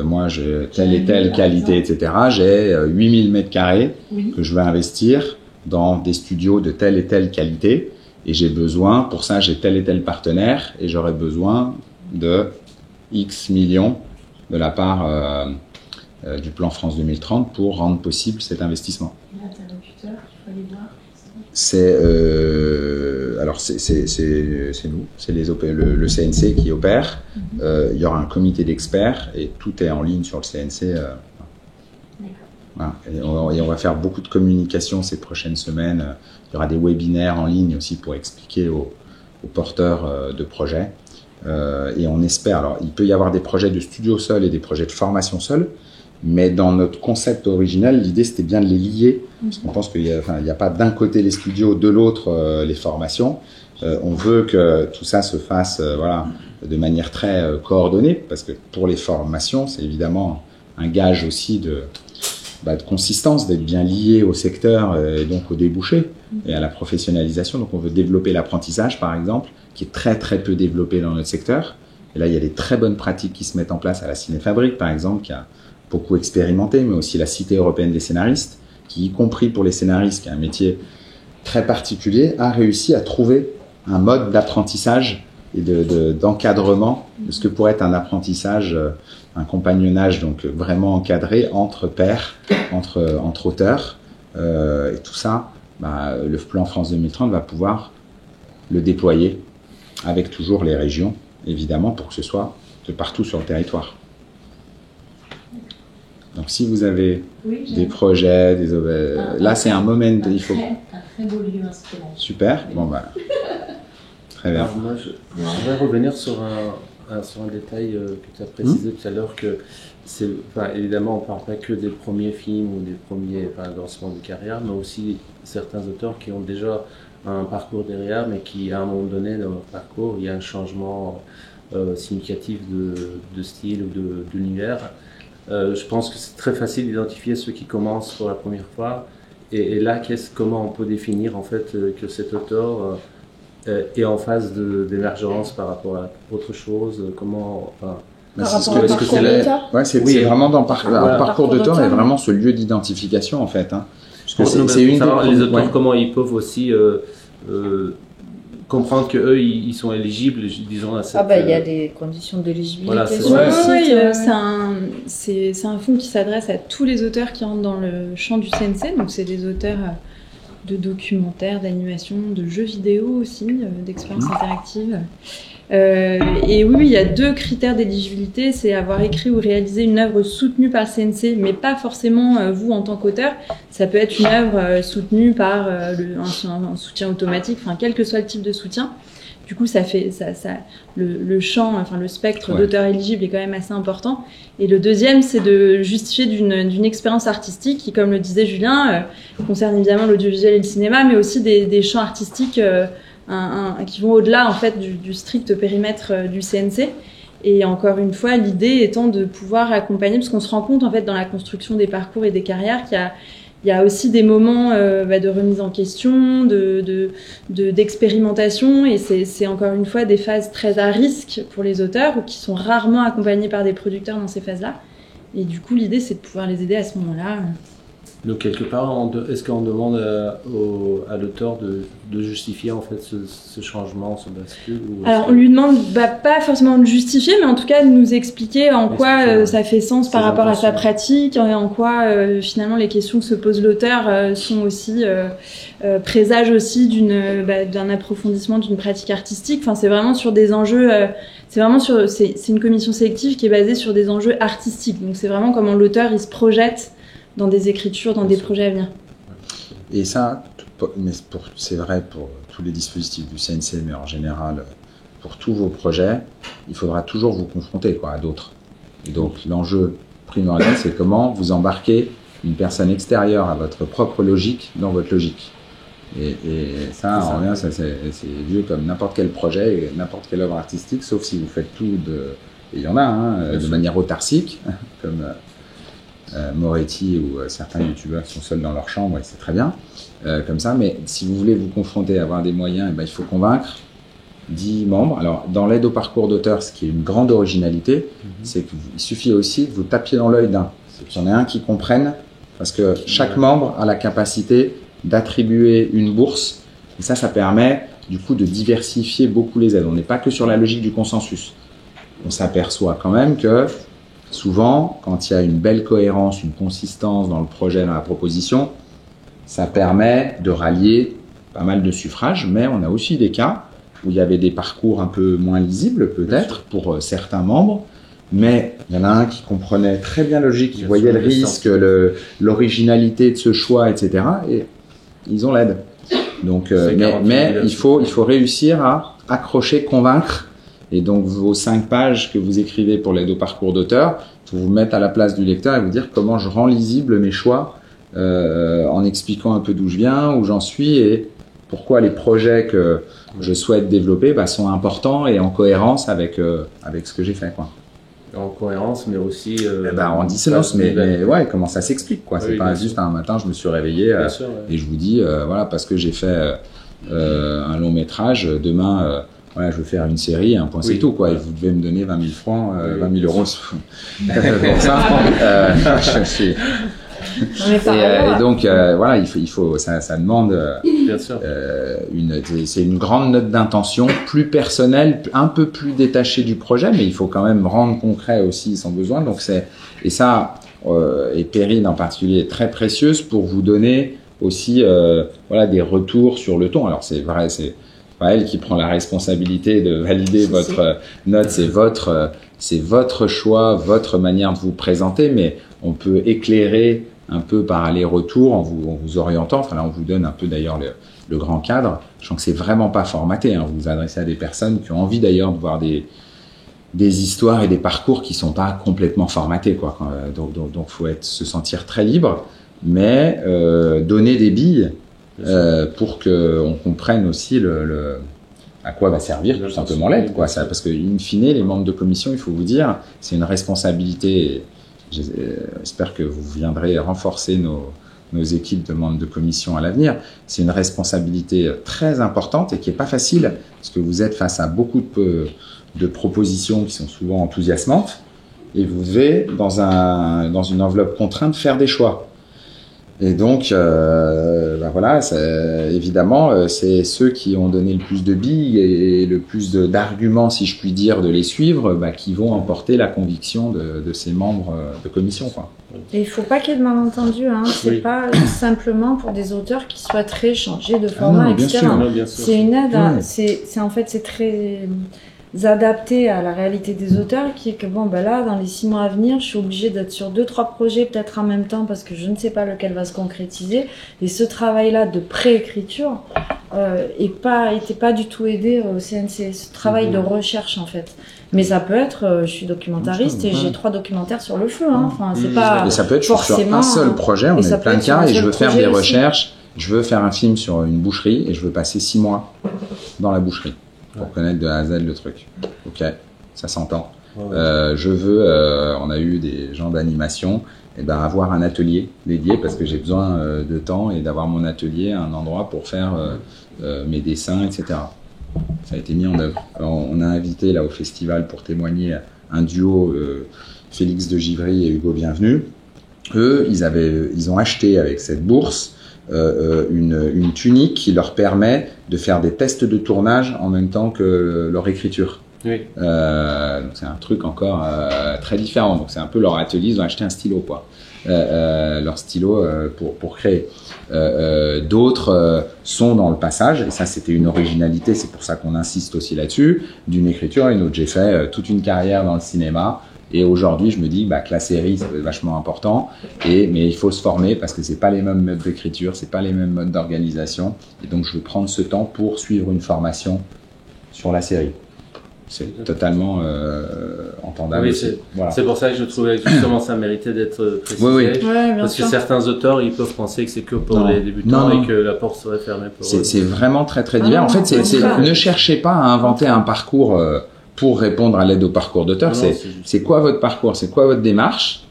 moi j'ai telle et telle qualité, etc. J'ai 8000 mètres carrés que je vais investir dans des studios de telle et telle qualité, et j'ai besoin, pour ça j'ai tel et tel partenaire, et j'aurais besoin de X millions de la part du plan France 2030 pour rendre possible cet investissement. L'interlocuteur, il faut aller voir. C'est nous, c'est le CNC qui opère. Il y aura un comité d'experts et tout est en ligne sur le CNC. Voilà. Et on va faire beaucoup de communication ces prochaines semaines. Il y aura des webinaires en ligne aussi pour expliquer aux porteurs de projets. Et on espère, alors il peut y avoir des projets de studio seul et des projets de formation seul, mais dans notre concept original, l'idée c'était bien de les lier, parce qu'on pense qu'il n'y a pas d'un côté les studios, de l'autre les formations. On veut que tout ça se fasse de manière très coordonnée, parce que pour les formations, c'est évidemment un gage aussi de consistance, d'être bien lié au secteur et donc au débouché et à la professionnalisation. Donc on veut développer l'apprentissage par exemple, qui est très très peu développé dans notre secteur. Et là il y a des très bonnes pratiques qui se mettent en place à la Cinéfabrique par exemple, qui a beaucoup expérimenté, mais aussi la Cité européenne des scénaristes, qui y compris pour les scénaristes, qui est un métier très particulier, a réussi à trouver un mode d'apprentissage et d'encadrement de ce que pourrait être un apprentissage, un compagnonnage donc vraiment encadré entre pairs, entre auteurs, et tout ça, le plan France 2030 va pouvoir le déployer avec toujours les régions, évidemment, pour que ce soit de partout sur le territoire. Donc si vous avez des projets, là c'est un moment, il faut... Un très beau lieu inspirant. Super, bon très bien. Alors moi, je voudrais revenir sur un détail que tu as précisé tout à l'heure, que évidemment, on ne parle pas que des premiers films ou des premiers lancements de carrière, mais aussi certains auteurs qui ont déjà un parcours derrière, mais qui, à un moment donné dans leur parcours, il y a un changement significatif de style ou d'univers. Je pense que c'est très facile d'identifier ceux qui commencent pour la première fois. Et là, comment on peut définir en fait que cet auteur est en phase d'émergence par rapport à autre chose, c'est vraiment dans parcours d'auteur est vraiment ce lieu d'identification en fait. Parce que c'est une les auteurs comment ils peuvent aussi comprendre que eux ils sont éligibles, disons à cette. Il y a des conditions d'éligibilité. Voilà, c'est un fonds qui s'adresse à tous les auteurs qui rentrent dans le champ du CNC. Donc c'est des auteurs de documentaires, d'animation, de jeux vidéo aussi, d'expériences interactives. Et oui, il y a 2 critères d'éligibilité, c'est avoir écrit ou réalisé une œuvre soutenue par le CNC, mais pas forcément vous en tant qu'auteur. Ça peut être une œuvre soutenue par un soutien automatique, quel que soit le type de soutien. Du coup, le champ, le spectre d'auteurs éligibles est quand même assez important. Et le deuxième, c'est de justifier d'une expérience artistique qui, comme le disait Julien, concerne évidemment l'audiovisuel et le cinéma, mais aussi des champs artistiques qui vont au-delà en fait du strict périmètre du CNC. Et encore une fois, l'idée étant de pouvoir accompagner, parce qu'on se rend compte en fait dans la construction des parcours et des carrières qu'il y a aussi des moments de remise en question, d'expérimentation, et c'est encore une fois des phases très à risque pour les auteurs, ou qui sont rarement accompagnés par des producteurs dans ces phases-là. Et du coup, l'idée, c'est de pouvoir les aider à ce moment-là. Donc quelque part, est-ce qu'on demande à l'auteur de justifier en fait ce changement, ce bascule Alors on lui demande pas forcément de justifier, mais en tout cas de nous expliquer en quoi ça fait sens par rapport à sa pratique, et en quoi finalement les questions que se pose l'auteur sont aussi présagent aussi d'un approfondissement d'une pratique artistique. C'est vraiment sur des enjeux. C'est une commission sélective qui est basée sur des enjeux artistiques. Donc c'est vraiment comment l'auteur il se projette dans des écritures, dans des projets à venir. Et ça, c'est vrai pour tous les dispositifs du CNC, mais en général, pour tous vos projets, il faudra toujours vous confronter à d'autres. Et donc l'enjeu primordial, c'est comment vous embarquez une personne extérieure à votre propre logique dans votre logique. Et ça, en rien, c'est vieux comme n'importe quel projet, et n'importe quelle œuvre artistique, sauf si vous faites tout et il y en a, de manière autarcique, comme Moretti ou certains youtubeurs qui sont seuls dans leur chambre, et c'est très bien comme ça, mais si vous voulez vous confronter, avoir des moyens, il faut convaincre 10 membres. Alors dans l'aide au parcours d'auteur, ce qui est une grande originalité, c'est qu'il suffit aussi que vous tapiez dans l'œil d'un, qu'il y en ait un qui comprenne, parce que chaque membre a la capacité d'attribuer une bourse, et ça permet du coup de diversifier beaucoup les aides. On n'est pas que sur la logique du consensus. On s'aperçoit quand même que souvent, quand il y a une belle cohérence, une consistance dans le projet, dans la proposition, ça permet de rallier pas mal de suffrages, mais on a aussi des cas où il y avait des parcours un peu moins lisibles peut-être pour certains membres, mais il y en a un qui comprenait très bien la logique, qui Bien voyait sûr, le risque, l'originalité de ce choix, etc. Et ils ont l'aide. Donc, mais il faut réussir à accrocher, convaincre. Et donc, vos 5 pages que vous écrivez pour l'aide au parcours d'auteur, il faut vous mettre à la place du lecteur et vous dire comment je rends lisible mes choix en expliquant un peu d'où je viens, où j'en suis et pourquoi les projets que je souhaite développer sont importants et en cohérence avec ce que j'ai fait, quoi. En cohérence, mais aussi en dissonance, mais ouais, comment ça s'explique, quoi. C'est Oui, pas bien juste sûr. un matin, je me suis réveillé Bien sûr, ouais. et je vous dis, voilà, parce que j'ai fait un long métrage, demain, voilà, je veux faire une série, un point, c'est Oui. tout, quoi. Et vous devez me donner 20 000 francs, Oui, 20 000 bien euros pour ça. Je suis... Et donc, voilà, il faut ça demande Bien sûr. c'est une grande note d'intention, plus personnelle, un peu plus détachée du projet, mais il faut quand même rendre concret aussi son besoin. Donc et ça, et Perrine en particulier est très précieuse pour vous donner aussi, voilà, des retours sur le ton. Alors c'est vrai, c'est pas elle qui prend la responsabilité de valider votre note, c'est votre choix, votre manière de vous présenter, mais on peut éclairer un peu par aller-retour en vous orientant. Enfin là, on vous donne un peu d'ailleurs le grand cadre. Je sens que c'est vraiment pas formaté, hein. Vous vous adressez à des personnes qui ont envie d'ailleurs de voir des histoires et des parcours qui sont pas complètement formatés, quoi. Donc faut se sentir très libre, mais donner des billes pour que on comprenne aussi à quoi va servir tout simplement l'aide, quoi. Ça, parce que in fine, les membres de commission, il faut vous dire, c'est une responsabilité. J'espère que vous viendrez renforcer nos équipes de membres de commission à l'avenir. C'est une responsabilité très importante et qui est pas facile parce que vous êtes face à beaucoup de propositions qui sont souvent enthousiasmantes et vous devez, dans une enveloppe contrainte, faire des choix. Et donc, voilà, évidemment, c'est ceux qui ont donné le plus de billes et le plus d'arguments, si je puis dire, de les suivre, qui vont emporter la conviction de ces membres de commission, quoi. Et il ne faut pas qu'il y ait de malentendus, hein. C'est Oui. pas simplement pour des auteurs qui souhaiteraient changer de format, non, bien etc. sûr. Non, bien sûr. C'est une aide, c'est très adapté à la réalité des auteurs, qui est que là, dans les 6 mois à venir, je suis obligée d'être sur 2-3 projets peut-être en même temps parce que je ne sais pas lequel va se concrétiser. Et ce travail-là de préécriture était pas du tout aidé au CNC. Ce travail de recherche, en fait. Mais ça peut être, je suis documentariste et j'ai 3 documentaires sur le feu, hein. Enfin, c'est pas Et ça peut être sur forcément un seul projet, on et ça est peut plein de être sur cas, un et je seul veux faire projet des aussi. recherches, je veux faire un film sur une boucherie, et je veux passer 6 mois dans la boucherie pour connaître de A à Z le truc. Ok, ça s'entend. Ouais. On a eu des gens d'animation, avoir un atelier dédié parce que j'ai besoin de temps et d'avoir mon atelier, un endroit pour faire mes dessins, etc. Ça a été mis en œuvre. Alors, on a invité là au festival pour témoigner un duo, Félix de Givry et Hugo Bienvenu. Eux, ils ont acheté avec cette bourse une tunique qui leur permet de faire des tests de tournage en même temps que leur écriture. Oui. Donc c'est un truc encore très différent. Donc c'est un peu leur atelier, ils ont acheté un stylo, quoi. Leur stylo pour créer. D'autres sont dans le passage, et ça c'était une originalité, c'est pour ça qu'on insiste aussi là-dessus, d'une écriture à une autre. J'ai fait toute une carrière dans le cinéma, et aujourd'hui je me dis que la série c'est vachement important, mais il faut se former parce que c'est pas les mêmes modes d'écriture, c'est pas les mêmes modes d'organisation, et donc je veux prendre ce temps pour suivre une formation sur la série. C'est totalement entendable. Oui, Voilà. c'est pour ça que je trouvais que justement ça méritait d'être précisé. Oui. Ouais, bien Parce sûr. que certains auteurs, ils peuvent penser que c'est que pour Non. les débutants Non. et que la porte serait fermée pour eux. C'est vraiment très très Ah divers. non, En fait, non, ne cherchez pas à inventer un parcours pour répondre à l'aide au parcours d'auteur. Non, C'est c'est juste- c'est quoi votre parcours, c'est quoi votre démarche,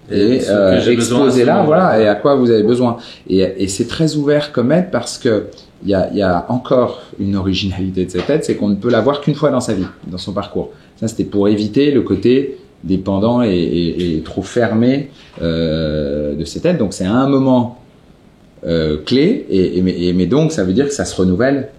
et ce que j'ai besoin à ce exposez-la, moment-là. voilà, et à quoi vous avez besoin. Et c'est très ouvert comme aide parce que il y a encore une originalité de cette aide, c'est qu'on ne peut l'avoir qu'une fois dans sa vie, dans son parcours. Ça, c'était pour éviter le côté dépendant et trop fermé de cette aide. Donc c'est à un moment clé, mais donc ça veut dire que ça se renouvelle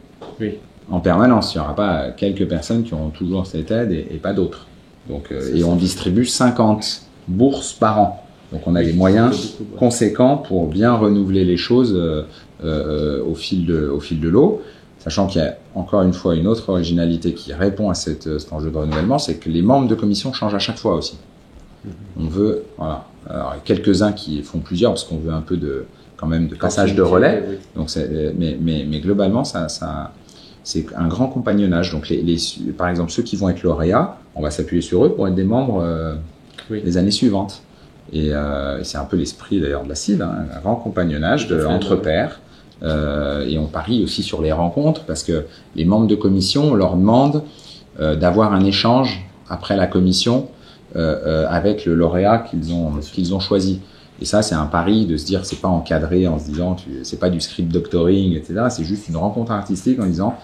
Oui. en permanence. Il n'y aura pas quelques personnes qui auront toujours cette aide et pas d'autres. Donc, et on distribue 50 bourses par an. Donc on a des moyens C'est beaucoup, ouais. conséquents pour bien renouveler les choses au fil de l'eau. Sachant qu'il y a encore une fois une autre originalité qui répond à cet enjeu de renouvellement, c'est que les membres de commission changent à chaque fois aussi. On veut, voilà, alors, quelques-uns qui font plusieurs parce qu'on veut un peu quand même de passage de relais. Oui. Donc mais globalement, ça c'est un grand compagnonnage. Donc par exemple ceux qui vont être lauréats, on va s'appuyer sur eux pour être des membres les années suivantes. Et c'est un peu l'esprit d'ailleurs de la CID, hein, un grand compagnonnage entre pairs. Et on parie aussi sur les rencontres parce que les membres de commission, on leur demande d'avoir un échange après la commission avec le lauréat qu'ils ont choisi. Et ça, c'est un pari de se dire, c'est pas encadré en se disant, c'est pas du script doctoring, etc. C'est juste une rencontre artistique en disant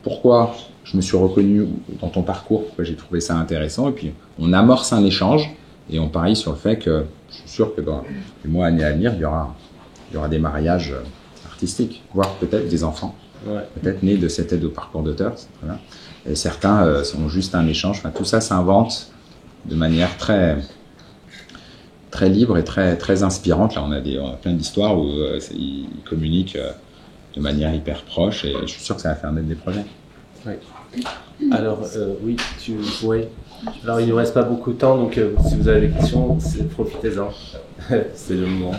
pourquoi je me suis reconnu dans ton parcours, pourquoi j'ai trouvé ça intéressant. Et puis on amorce un échange et on parie sur le fait que je suis sûr que dans les mois, années à venir, il y aura des mariages artistiques, voire peut-être des enfants, peut-être nés de cette aide au parcours d'auteur, c'est très bien. Et certains sont juste un échange. Enfin, tout ça s'invente de manière très libre et très inspirante. Là, on a plein d'histoires où ils communiquent de manière hyper proche et je suis sûr que ça va faire naître des projets. Oui. Alors, Alors, il ne nous reste pas beaucoup de temps, donc si vous avez des questions, profitez-en. C'est le moment.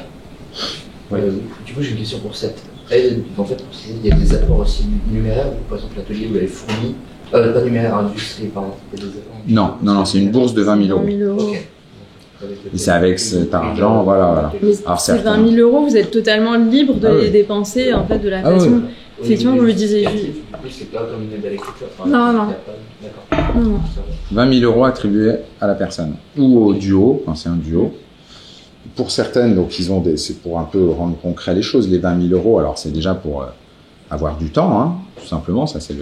Du coup, j'ai une question pour cette aide. En fait, il y a des apports aussi numéraires, par exemple l'atelier où elle est fournie. Pas numéraire, industrie, pardon. Non, c'est une bourse de 20 000 euros. 20 000 euros. Okay. Et c'est avec cet argent, voilà. Mais ces 20 000 euros, vous êtes totalement libre de les dépenser en fait de la façon. Effectivement, vous le disiez. C'est pas comme une aide à l'écriture. Non. D'accord. Non. 20 000 euros attribués à la personne ou au duo, quand c'est un duo. Pour certaines, donc c'est pour un peu rendre concret les choses. Les 20 000 euros, alors c'est déjà pour avoir du temps, hein, tout simplement. Ça c'est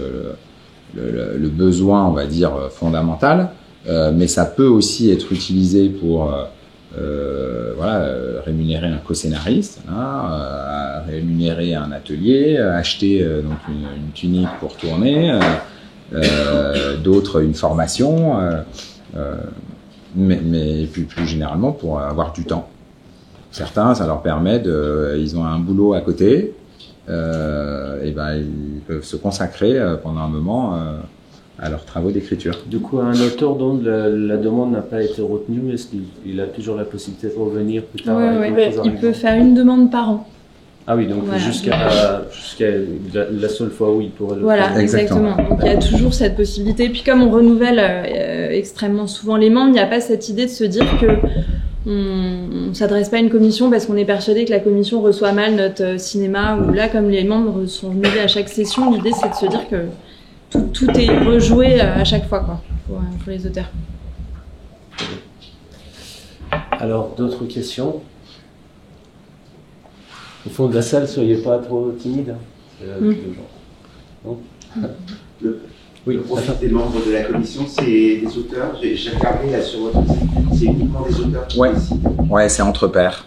le besoin, on va dire, fondamental. Mais ça peut aussi être utilisé pour rémunérer un co-scénariste, rémunérer un atelier, acheter donc une tunique pour tourner, d'autres une formation, mais plus généralement pour avoir du temps. Certains, ça leur permet ils ont un boulot à côté, et ils peuvent se consacrer pendant un moment à leurs travaux d'écriture. Du coup, un auteur dont la demande n'a pas été retenue, est-ce qu'il a toujours la possibilité de revenir plus tard? Il peut faire une demande par an. Ah oui, donc jusqu'à la seule fois où il pourrait le faire. Voilà, exactement. Donc il y a toujours cette possibilité. Puis comme on renouvelle extrêmement souvent les membres, il n'y a pas cette idée de se dire que on s'adresse pas à une commission parce qu'on est persuadé que la commission reçoit mal notre cinéma, ou là, comme les membres sont renouvelés à chaque session, l'idée c'est de se dire que tout est rejoué à chaque fois, quoi, pour les auteurs. Alors, d'autres questions? Au fond de la salle, soyez pas trop timide. Le profil des membres de la commission, c'est des auteurs. J'ai regardé là sur votre site, c'est uniquement des auteurs qui décident. Ouais, c'est entre pairs.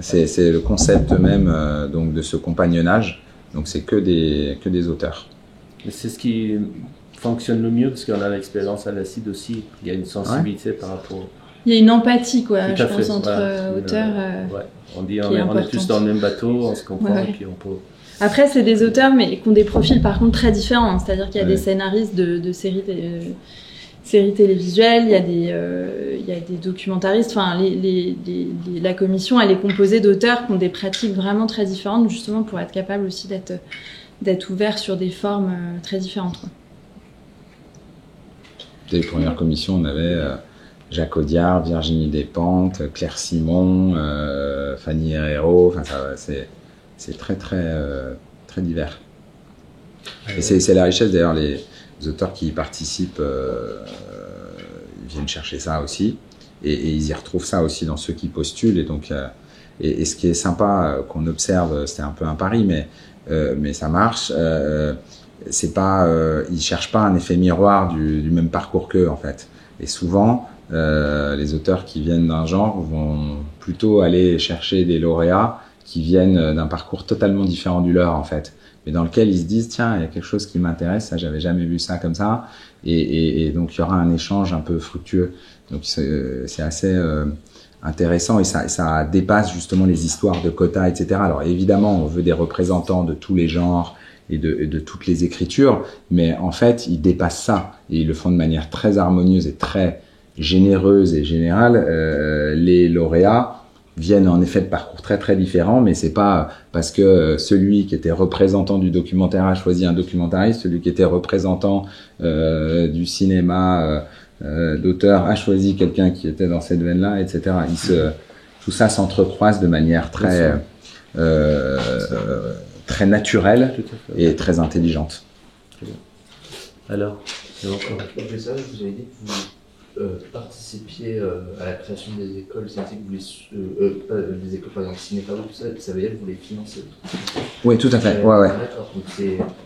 C'est le concept même donc de ce compagnonnage. Donc c'est que des auteurs. Mais c'est ce qui fonctionne le mieux, parce qu'on a l'expérience à la CID aussi. Il y a une sensibilité par rapport. Il y a une empathie, quoi, je pense, entre auteurs. On dit on est tous dans le même bateau, on se comprend, et puis on peut. Après, c'est des auteurs, mais qui ont des profils par contre très différents. C'est-à-dire qu'il y a des scénaristes de séries télévisuelles, il y a des documentaristes. Enfin, la commission, elle est composée d'auteurs qui ont des pratiques vraiment très différentes, justement pour être capable aussi d'être ouvert sur des formes très différentes, quoi. Dès les premières commissions, on avait Jacques Audiard, Virginie Despentes, Claire Simon, Fanny Herrero. Enfin, c'est très divers. Et c'est la richesse d'ailleurs, les auteurs qui y participent viennent chercher ça aussi, et ils y retrouvent ça aussi dans ceux qui postulent. Et donc, et ce qui est sympa qu'on observe, c'était un peu un pari, mais ça marche. C'est pas, ils cherchent pas un effet miroir du même parcours qu'eux en fait. Et souvent, les auteurs qui viennent d'un genre vont plutôt aller chercher des lauréats qui viennent d'un parcours totalement différent du leur en fait, mais dans lequel ils se disent tiens, il y a quelque chose qui m'intéresse, ça j'avais jamais vu ça comme ça, et donc il y aura un échange un peu fructueux. Donc c'est assez intéressant, et ça dépasse justement les histoires de quotas, etc. Alors évidemment, on veut des représentants de tous les genres et de toutes les écritures, mais en fait, ils dépassent ça et ils le font de manière très harmonieuse et très généreuse et générale. Les lauréats viennent en effet de parcours très très différents, mais c'est pas parce que celui qui était représentant du documentaire a choisi un documentariste, celui qui était représentant du cinéma d'auteur a choisi quelqu'un qui était dans cette veine-là, etc. Tout ça s'entrecroise de manière très très naturelle et très intelligente. Alors, Professeur, vous avez dit que vous participiez à la création des écoles, c'est-à-dire que vous les écoles par exemple cinéma, tout ça, ça veut dire que vous les financez. Oui, tout à fait. Ouais. D'accord, donc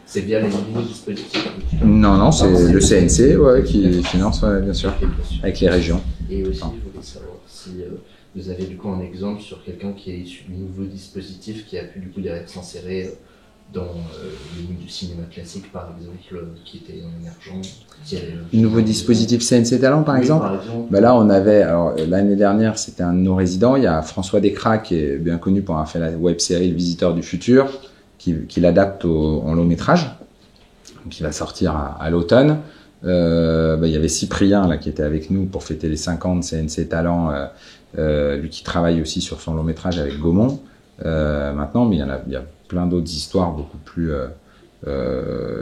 c'est via les nouveaux dispositifs. Non, c'est le CNC qui finance, bien sûr, avec les régions. Et aussi, je voulais savoir si vous avez du coup un exemple sur quelqu'un qui est issu du nouveau dispositif, qui a pu du coup derrière s'insérer dans le monde du cinéma classique, par exemple, qui était émergent. Nouveau dispositif CNC Talent, par exemple. Là, on avait, alors l'année dernière, c'était un de nos résidents. Il y a François Descraques, qui est bien connu pour avoir fait la web-série Le Visiteur du Futur, qui l'adapte en long métrage, qui va sortir à l'automne. Il y avait Cyprien là qui était avec nous pour fêter les 5 ans de CNC Talent, lui qui travaille aussi sur son long métrage avec Gaumont maintenant, mais il y a plein d'autres histoires beaucoup plus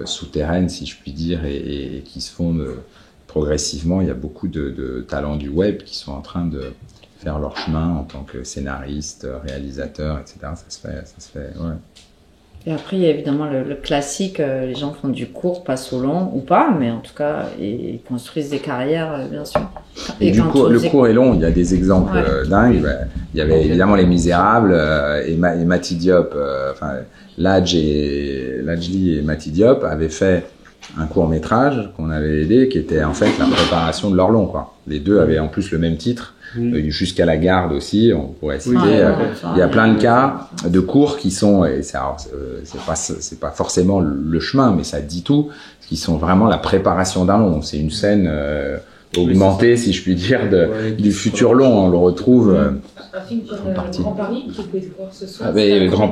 souterraines, si je puis dire, et qui se font progressivement. Il y a beaucoup de talents du web qui sont en train de faire leur chemin en tant que scénaristes, réalisateurs, etc. Ça se fait, ouais. Et après, il y a évidemment le classique, les gens font du court, passent au long, ou pas, mais en tout cas, ils construisent des carrières, bien sûr. Et du coup, le court et long, il y a des exemples dingues. Il y avait évidemment Les Misérables et Mati Diop, Lajli et Mati Diop avaient fait un court-métrage qu'on avait aidé, qui était en fait la préparation de leur long, quoi. Les deux avaient en plus le même titre. Jusqu'à la garde aussi, on pourrait citer. Il y a plein de cas de cours qui sont, et c'est pas forcément le chemin, mais ça dit tout, qui sont vraiment la préparation d'un long. C'est une scène augmentée, si je puis dire, du futur long. On le retrouve. Un film comme Grand Paris, qui pouvait voir ce soir.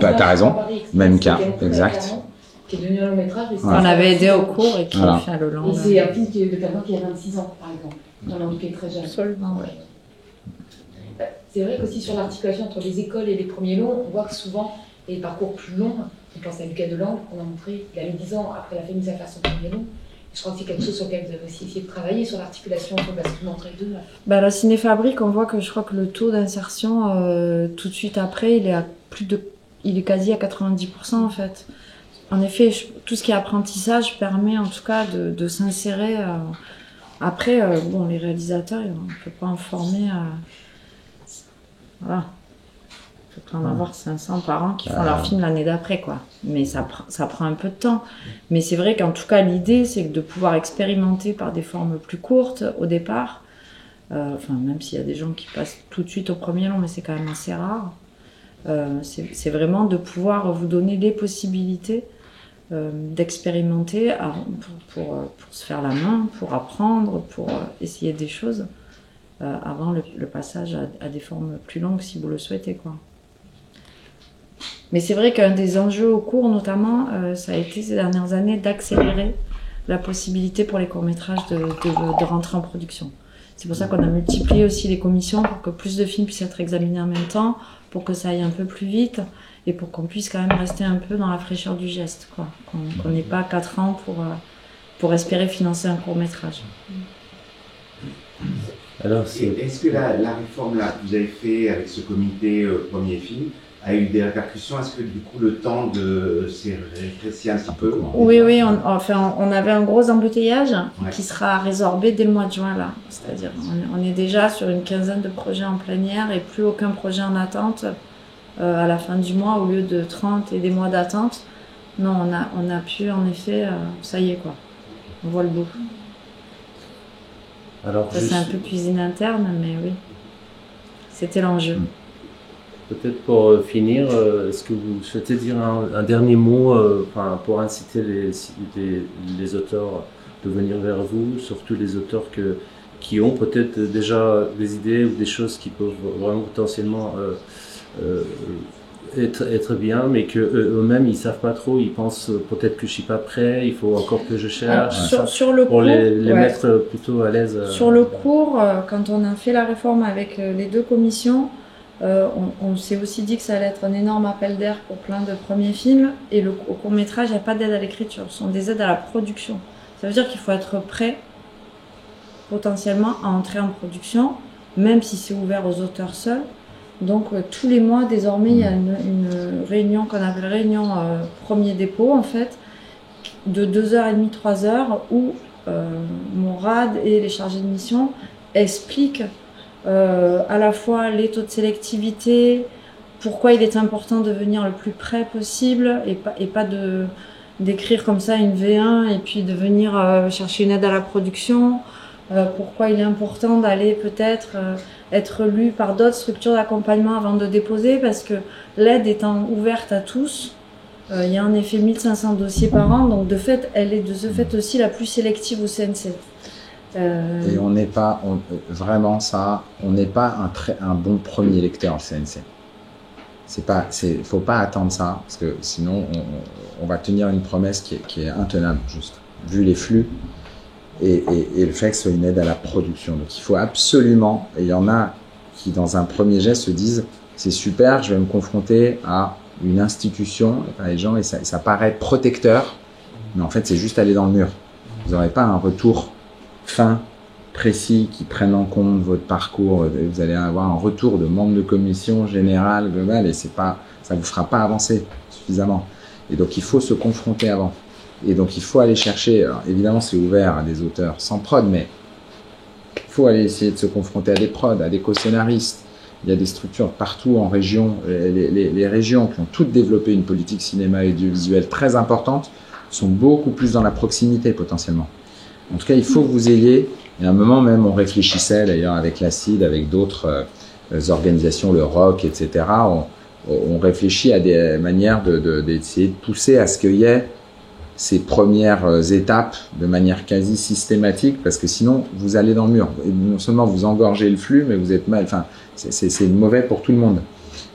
T'as raison, même cas, exact. Qui est devenu un long métrage. On avait aidé au cours et qui a fait le long. Et c'est un film de quelqu'un qui a 26 ans, par exemple. Un qui est très jeune. Absolument, oui. C'est vrai qu'aussi sur l'articulation entre les écoles et les premiers longs, on voit que souvent les parcours plus longs, on pense à Lucas Delangle, qu'on a montré, il a eu 10 ans après la féminisation de son premier long. Je crois que c'est quelque chose sur lequel vous avez aussi essayé de travailler, sur l'articulation entre le basculement entre les deux. La Cinéfabrique, on voit que je crois que le taux d'insertion tout de suite après, il est quasi à 90% en fait. En effet, tout ce qui est apprentissage permet en tout cas de s'insérer. Après, les réalisateurs, on ne peut pas en former. Voilà. Il faut en avoir 500 par an qui font leur film l'année d'après, quoi. Mais ça prend un peu de temps. Mais c'est vrai qu'en tout cas, l'idée, c'est de pouvoir expérimenter par des formes plus courtes au départ. Même s'il y a des gens qui passent tout de suite au premier long, mais c'est quand même assez rare. C'est vraiment de pouvoir vous donner les possibilités d'expérimenter pour se faire la main, pour apprendre, pour essayer des choses. Avant le passage à des formes plus longues si vous le souhaitez, quoi. Mais c'est vrai qu'un des enjeux au cours notamment, ça a été ces dernières années d'accélérer la possibilité pour les courts-métrages de rentrer en production. C'est pour ça qu'on a multiplié aussi les commissions pour que plus de films puissent être examinés en même temps, pour que ça aille un peu plus vite et pour qu'on puisse quand même rester un peu dans la fraîcheur du geste, quoi. Qu'on n'ait pas 4 ans pour espérer financer un court-métrage. Alors, est-ce que la réforme là, que vous avez fait avec ce comité premier film a eu des répercussions? Est-ce que du coup le temps s'est rétréci un petit peu? Oui, on avait un gros embouteillage qui sera résorbé dès le mois de juin là. C'est-à-dire on est déjà sur une quinzaine de projets en plénière et plus aucun projet en attente à la fin du mois au lieu de 30 et des mois d'attente. Non, on a pu en effet, ça y est quoi, on voit le bout. Alors, c'est un peu cuisine interne, mais oui, c'était l'enjeu. Peut-être pour finir, est-ce que vous souhaitez dire un dernier mot pour inciter les auteurs de venir vers vous, surtout les auteurs qui ont peut-être déjà des idées ou des choses qui peuvent vraiment potentiellement être bien, mais que eux-mêmes ils savent pas trop, ils pensent peut-être que je suis pas prêt, il faut encore que je cherche. Alors, sur le pour cours, les mettre plutôt à l'aise. Sur le cours, quand on a fait la réforme avec les deux commissions, on s'est aussi dit que ça allait être un énorme appel d'air pour plein de premiers films. Et au court-métrage, il n'y a pas d'aide à l'écriture, ce sont des aides à la production. Ça veut dire qu'il faut être prêt potentiellement à entrer en production, même si c'est ouvert aux auteurs seuls. Donc tous les mois, désormais, il y a une réunion qu'on appelle réunion premier dépôt, en fait, de 2h30, 3h, où mon RAD et les chargés de mission expliquent à la fois les taux de sélectivité, pourquoi il est important de venir le plus près possible et pas d'écrire comme ça une V1 et puis de venir chercher une aide à la production, pourquoi il est important d'aller peut-être être lu par d'autres structures d'accompagnement avant de déposer, parce que l'aide étant ouverte à tous, il y a en effet 1500 dossiers par an, donc de fait, elle est de ce fait aussi la plus sélective au CNC. Et on n'est pas, vraiment ça, on n'est pas un bon premier lecteur au CNC. Faut pas attendre ça, parce que sinon on va tenir une promesse qui est intenable, juste, vu les flux et le fait que ce soit une aide à la production. Donc il faut absolument, et il y en a qui dans un premier geste se disent c'est super, je vais me confronter à une institution, les gens, et ça paraît protecteur, mais en fait c'est juste aller dans le mur. Vous n'aurez pas un retour fin, précis, qui prenne en compte votre parcours. Vous allez avoir un retour de membre de commission générale, globale, et ça vous fera pas avancer suffisamment. Et donc il faut se confronter avant. Et donc il faut aller chercher, alors, évidemment c'est ouvert à des auteurs sans prod, mais il faut aller essayer de se confronter à des prods, à des co-scénaristes. Il y a des structures partout en région, les régions qui ont toutes développé une politique cinéma et audiovisuel très importante sont beaucoup plus dans la proximité potentiellement. En tout cas, il faut que vous ayez, et à un moment même, on réfléchissait d'ailleurs avec l'ACID, avec d'autres organisations, le ROC, etc. On réfléchit à des manières d'essayer de pousser à ce qu'il y ait ces premières étapes de manière quasi systématique, parce que sinon, vous allez dans le mur. Et non seulement vous engorgez le flux, mais vous êtes mal. Enfin, c'est mauvais pour tout le monde.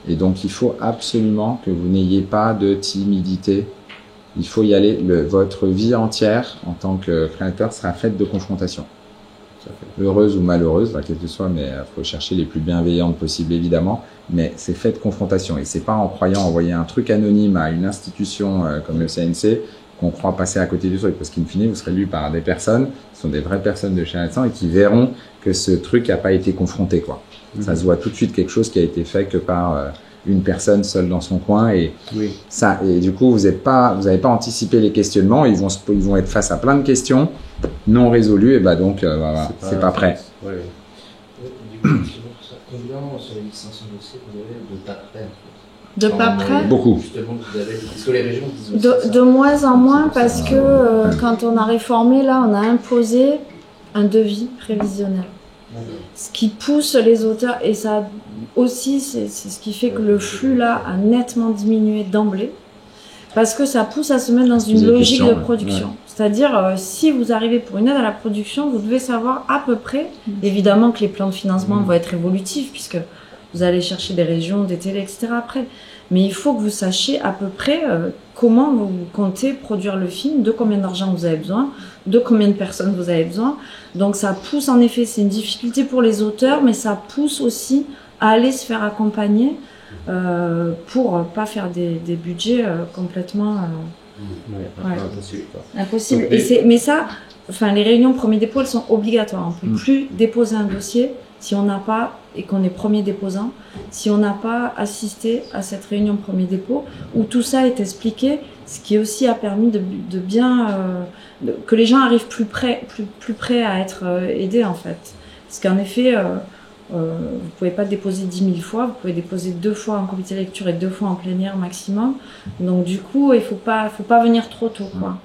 Et donc, il faut absolument que vous n'ayez pas de timidité. Il faut y aller. Votre vie entière, en tant que créateur, sera faite de confrontation. Heureuse ou malheureuse, quelle que soit, mais il faut chercher les plus bienveillantes possibles, évidemment. Mais c'est fait de confrontation. Et c'est pas en croyant envoyer un truc anonyme à une institution comme le CNC qu'on croit passer à côté du truc. Parce qu'in fine, vous serez lu par des personnes, qui sont des vraies personnes de chez Nathan, et qui verront que ce truc n'a pas été confronté, quoi. Ça se voit tout de suite quelque chose qui a été fait que par une personne seule dans son coin, et et du coup vous n'avez pas anticipé les questionnements. Ils vont être face à plein de questions non résolues, et bah donc c'est pas prêt. Du coup, combien sur les 1500 dossiers vous avez de pas prêt en fait? De pas prêt? Beaucoup. Justement, parce que les régions disent aussi de moins en moins, parce que quand on a réformé, là, on a imposé un devis prévisionnel. Ce qui pousse les auteurs, et ça aussi, c'est ce qui fait que le flux là a nettement diminué d'emblée, parce que ça pousse à se mettre dans une logique de production. C'est-à-dire, si vous arrivez pour une aide à la production, vous devez savoir à peu près, évidemment que les plans de financement vont être évolutifs, puisque vous allez chercher des régions, des télés, etc. après. Mais il faut que vous sachiez à peu près comment vous comptez produire le film, de combien d'argent vous avez besoin, de combien de personnes vous avez besoin. Donc ça pousse, en effet, c'est une difficulté pour les auteurs, mais ça pousse aussi à aller se faire accompagner pour pas faire des budgets complètement impossibles. Mais ça, enfin, les réunions premier dépôt, elles sont obligatoires. On ne peut plus déposer un dossier si on n'a pas, et qu'on est premier déposant, si on n'a pas assisté à cette réunion premier dépôt, où tout ça est expliqué, ce qui aussi a permis de bien que les gens arrivent plus près à être aidés, en fait. Parce qu'en effet, vous pouvez pas déposer 10 000 fois, vous pouvez déposer 2 fois en comité lecture et 2 fois en plénière maximum. Donc du coup, il faut pas venir trop tôt, quoi.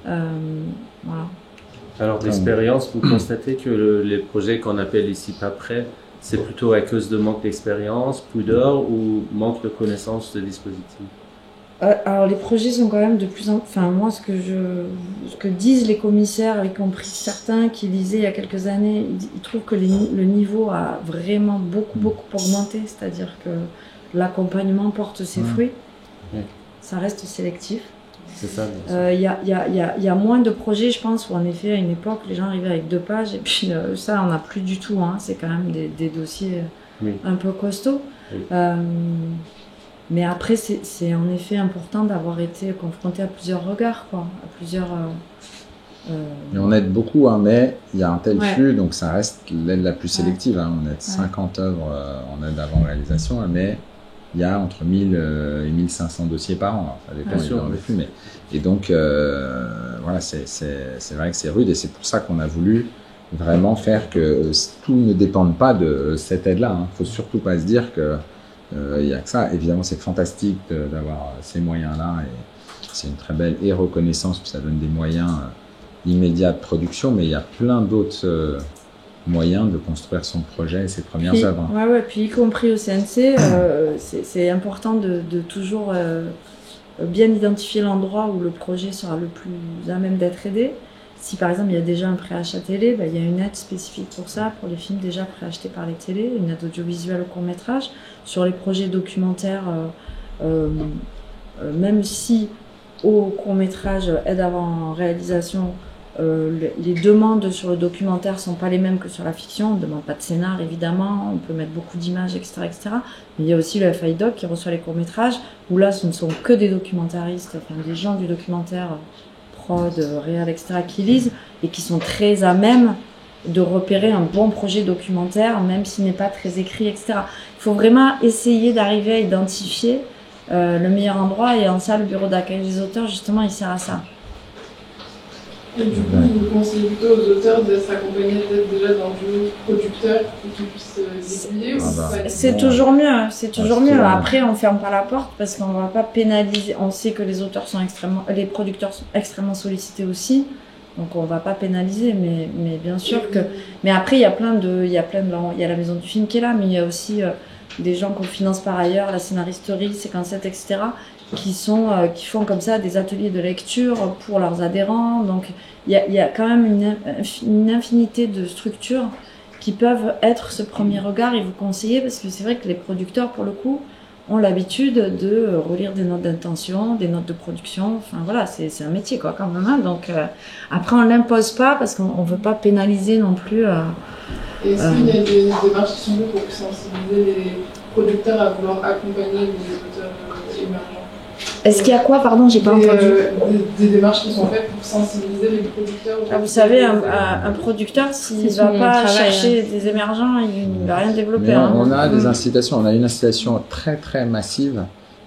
Voilà. Alors d'expérience, vous constatez que les projets qu'on appelle ici pas prêts, c'est plutôt à cause de manque d'expérience, pudeur ou manque de connaissance de dispositifs? Alors les projets sont quand même de plus en plus... Enfin moi, ce que disent les commissaires, y compris certains qui lisaient il y a quelques années, ils trouvent que le niveau a vraiment beaucoup augmenté. C'est-à-dire que l'accompagnement porte ses fruits. Ouais. Ça reste sélectif. C'est ça. Il y a moins de projets, je pense, où en effet, à une époque, les gens arrivaient avec 2 pages, et puis ça, on n'a plus du tout. Hein. C'est quand même des dossiers un peu costauds. Oui. Mais après, c'est en effet important d'avoir été confronté à plusieurs regards, quoi, à plusieurs... Et on aide beaucoup, hein, mais il y a un tel flux, donc ça reste l'aide la plus sélective. Hein. On aide 50 œuvres en aide avant réalisation, mais il y a entre 1000 et 1500 dossiers par an. Ça dépend évidemment des flux. Et donc, voilà, c'est vrai que c'est rude, et c'est pour ça qu'on a voulu vraiment faire que tout ne dépende pas de cette aide-là. Il ne faut surtout pas se dire que il n'y a que ça. Évidemment, c'est fantastique d'avoir ces moyens-là, et c'est une très belle reconnaissance, puis ça donne des moyens immédiats de production, mais il y a plein d'autres moyens de construire son projet et ses premières œuvres. Ouais, puis y compris au CNC, c'est important de toujours bien identifier l'endroit où le projet sera le plus à même d'être aidé. Si par exemple il y a déjà un préachat télé, il y a une aide spécifique pour ça, pour les films déjà préachetés par les télés, une aide audiovisuelle au court-métrage. Sur les projets documentaires, même si au court-métrage, aide avant réalisation, les demandes sur le documentaire ne sont pas les mêmes que sur la fiction. On ne demande pas de scénar, évidemment, on peut mettre beaucoup d'images, etc., etc. Mais il y a aussi le FIDoc qui reçoit les courts-métrages, où là, ce ne sont que des documentaristes, enfin des gens du documentaire, prod, réal, etc., qui lisent et qui sont très à même de repérer un bon projet documentaire, même s'il n'est pas très écrit, etc. Il faut vraiment essayer d'arriver à identifier le meilleur endroit, et en ça, le bureau d'accueil des auteurs, justement, il sert à ça. Et du coup, vous conseillez plutôt aux auteurs de s'accompagner peut-être déjà d'un duo producteur pour qu'ils puissent débuter, ou c'est toujours mieux, c'est toujours mieux. Après, on ferme pas la porte parce qu'on va pas pénaliser. On sait que les auteurs sont les producteurs sont extrêmement sollicités aussi, donc on va pas pénaliser, mais bien sûr que. Mais après, il y a la maison du film qui est là, mais il y a aussi des gens qu'on finance par ailleurs, la scénaristerie, C57, etc., qui font comme ça des ateliers de lecture pour leurs adhérents. Donc il y a quand même une infinité de structures qui peuvent être ce premier regard et vous conseiller, parce que c'est vrai que les producteurs, pour le coup, ont l'habitude de relire des notes d'intention, des notes de production. Enfin voilà, c'est un métier quoi quand même. Hein. Donc après on l'impose pas parce qu'on veut pas pénaliser non plus. Et est-ce qu'il y a des démarches qui sont faites pour sensibiliser les producteurs à vouloir accompagner les auteurs émergents? Est-ce qu'il y a quoi, pardon, j'ai pas entendu. Des démarches qui sont faites pour sensibiliser les producteurs. Vous savez, un producteur, s'il ne va pas chercher des émergents, il ne va rien développer. On a des incitations. On a une incitation très très massive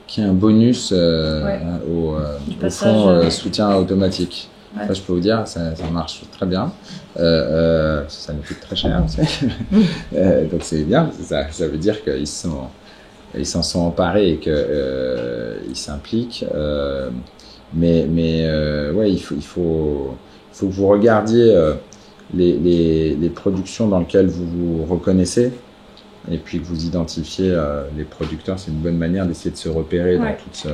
qui est un bonus au fonds soutien automatique. Ouais. Ça, je peux vous dire, ça marche très bien. Ça nous coûte très cher aussi. Donc c'est bien. Ça veut dire qu'ils s'en sont emparés et qu'ils s'impliquent. Ouais, il faut que vous regardiez les productions dans lesquelles vous vous reconnaissez, et puis que vous identifiez les producteurs. C'est une bonne manière d'essayer de se repérer dans tout ce...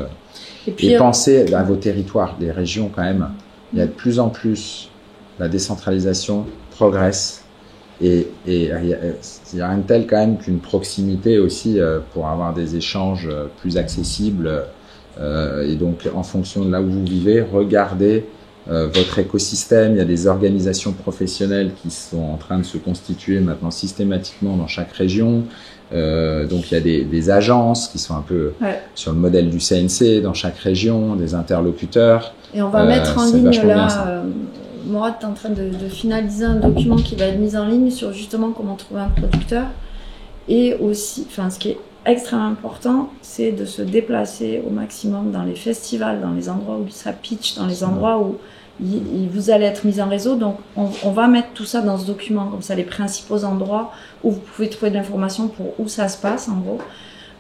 Et pensez à vos territoires, les régions quand même. Il y a de plus en plus, la décentralisation progresse. Et il y a rien de tel quand même qu'une proximité aussi pour avoir des échanges plus accessibles. Et donc, en fonction de là où vous vivez, regardez votre écosystème. Il y a des organisations professionnelles qui sont en train de se constituer maintenant systématiquement dans chaque région. Donc, il y a des agences qui sont un peu sur le modèle du CNC dans chaque région, des interlocuteurs. Et on va mettre en ligne là... Mourad est en train de finaliser un document qui va être mis en ligne sur justement comment trouver un producteur. Et aussi, ce qui est extrêmement important, c'est de se déplacer au maximum dans les festivals, dans les endroits où ça pitch, dans les endroits où vous allez être mis en réseau. Donc on va mettre tout ça dans ce document, comme ça les principaux endroits où vous pouvez trouver de l'information pour où ça se passe en gros.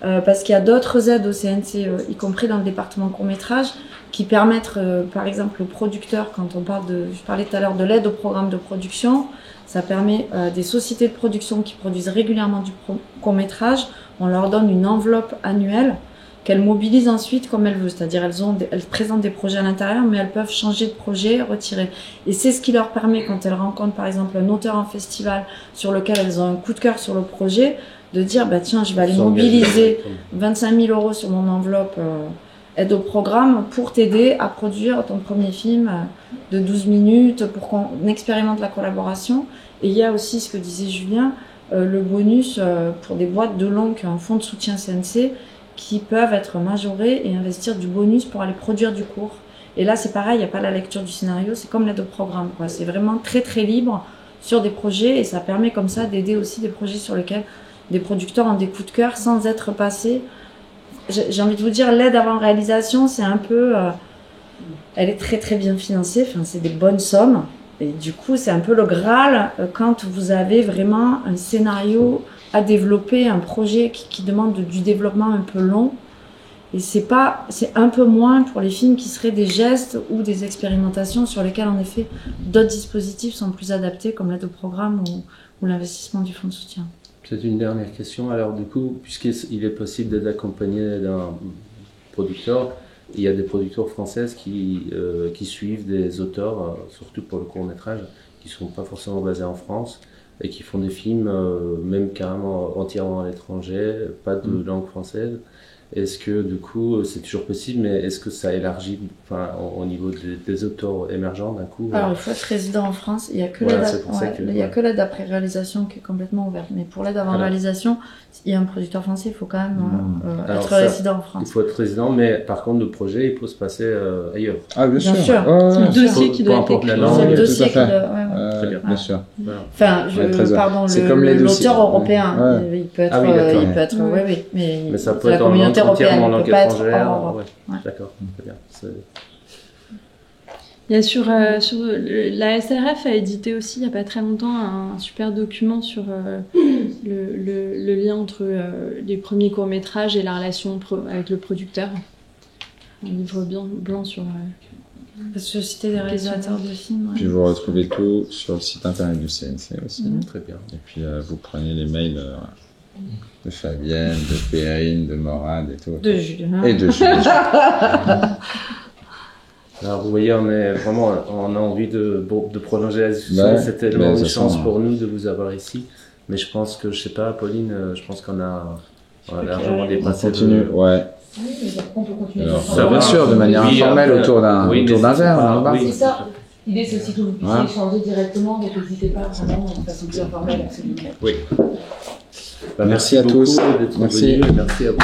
Parce qu'il y a d'autres aides au CNC, y compris dans le département court-métrage, qui permettent, par exemple, aux producteurs, quand on parle je parlais tout à l'heure de l'aide au programme de production, ça permet des sociétés de production qui produisent régulièrement du court-métrage, on leur donne une enveloppe annuelle qu'elles mobilisent ensuite comme elles veulent, c'est-à-dire elles présentent des projets à l'intérieur, mais elles peuvent changer de projet, retirer. Et c'est ce qui leur permet, quand elles rencontrent par exemple un auteur en festival sur lequel elles ont un coup de cœur sur le projet, de dire, bah tiens, je vais aller S'engager. mobiliser 25 000 € sur mon enveloppe aide au programme pour t'aider à produire ton premier film de 12 minutes, pour qu'on expérimente la collaboration. Et il y a aussi ce que disait Julien, le bonus pour des boîtes de l'ONC, un fonds de soutien CNC, qui peuvent être majorés et investir du bonus pour aller produire du court. Et là, c'est pareil, il n'y a pas la lecture du scénario, c'est comme l'aide au programme, quoi. C'est vraiment très très libre sur des projets et ça permet comme ça d'aider aussi des projets sur lesquels des producteurs ont des coups de cœur sans être passés. J'ai envie de vous dire, l'aide avant réalisation, c'est un peu... elle est très très bien financée, enfin, c'est des bonnes sommes. Et du coup, c'est un peu le Graal quand vous avez vraiment un scénario à développer, un projet qui demande du développement un peu long. Et c'est un peu moins pour les films qui seraient des gestes ou des expérimentations sur lesquelles, en effet, d'autres dispositifs sont plus adaptés, comme l'aide au programme ou l'investissement du fonds de soutien. Peut-être une dernière question. Alors du coup, puisqu'il est possible d'être accompagné d'un producteur, il y a des producteurs françaises qui suivent des auteurs, surtout pour le court-métrage, qui ne sont pas forcément basés en France et qui font des films, même carrément entièrement à l'étranger, pas de langue française. Est-ce que du coup, c'est toujours possible, mais est-ce que ça élargit au niveau des auteurs émergents d'un coup Alors, il faut être résident en France. Il n'y a que l'aide après réalisation qui est complètement ouverte. Mais pour l'aide avant réalisation, il y a un producteur français, il faut quand même être résident en France. Il faut être résident, mais par contre, le projet, il peut se passer ailleurs. Ah, bien sûr. C'est le dossier qui doit être écrit. C'est le dossier qui doit... Bien sûr. Enfin, l'auteur européen, il peut être, mais ça peut être entièrement en langue étrangère. D'accord, très bien. Il y a sur la SRF a édité aussi il n'y a pas très longtemps un super document sur le lien entre les premiers courts-métrages et la relation avec le producteur. Un livre blanc sur... la Société des réalisateurs de films. Puis vous retrouvez tout sur le site internet du CNC aussi. Très bien. Et puis vous prenez les mails de Fabienne, de Perrine, de Morad et tout. De Julien. Et de Julien. Alors vous voyez, on a envie de prolonger la discussion. C'est tellement une chance pour nous de vous avoir ici. Mais je pense que, je sais pas, Pauline, je pense qu'on a largement dépassé. On continue, ouais. Oui, mais on peut continuer. Alors, bien sûr, de manière informelle autour d'un verre. C'est ça. L'idée, c'est aussi que vous puissiez échanger directement, donc n'hésitez pas vraiment de façon plus informelle, absolument. Oui. Merci à tous. Merci à vous.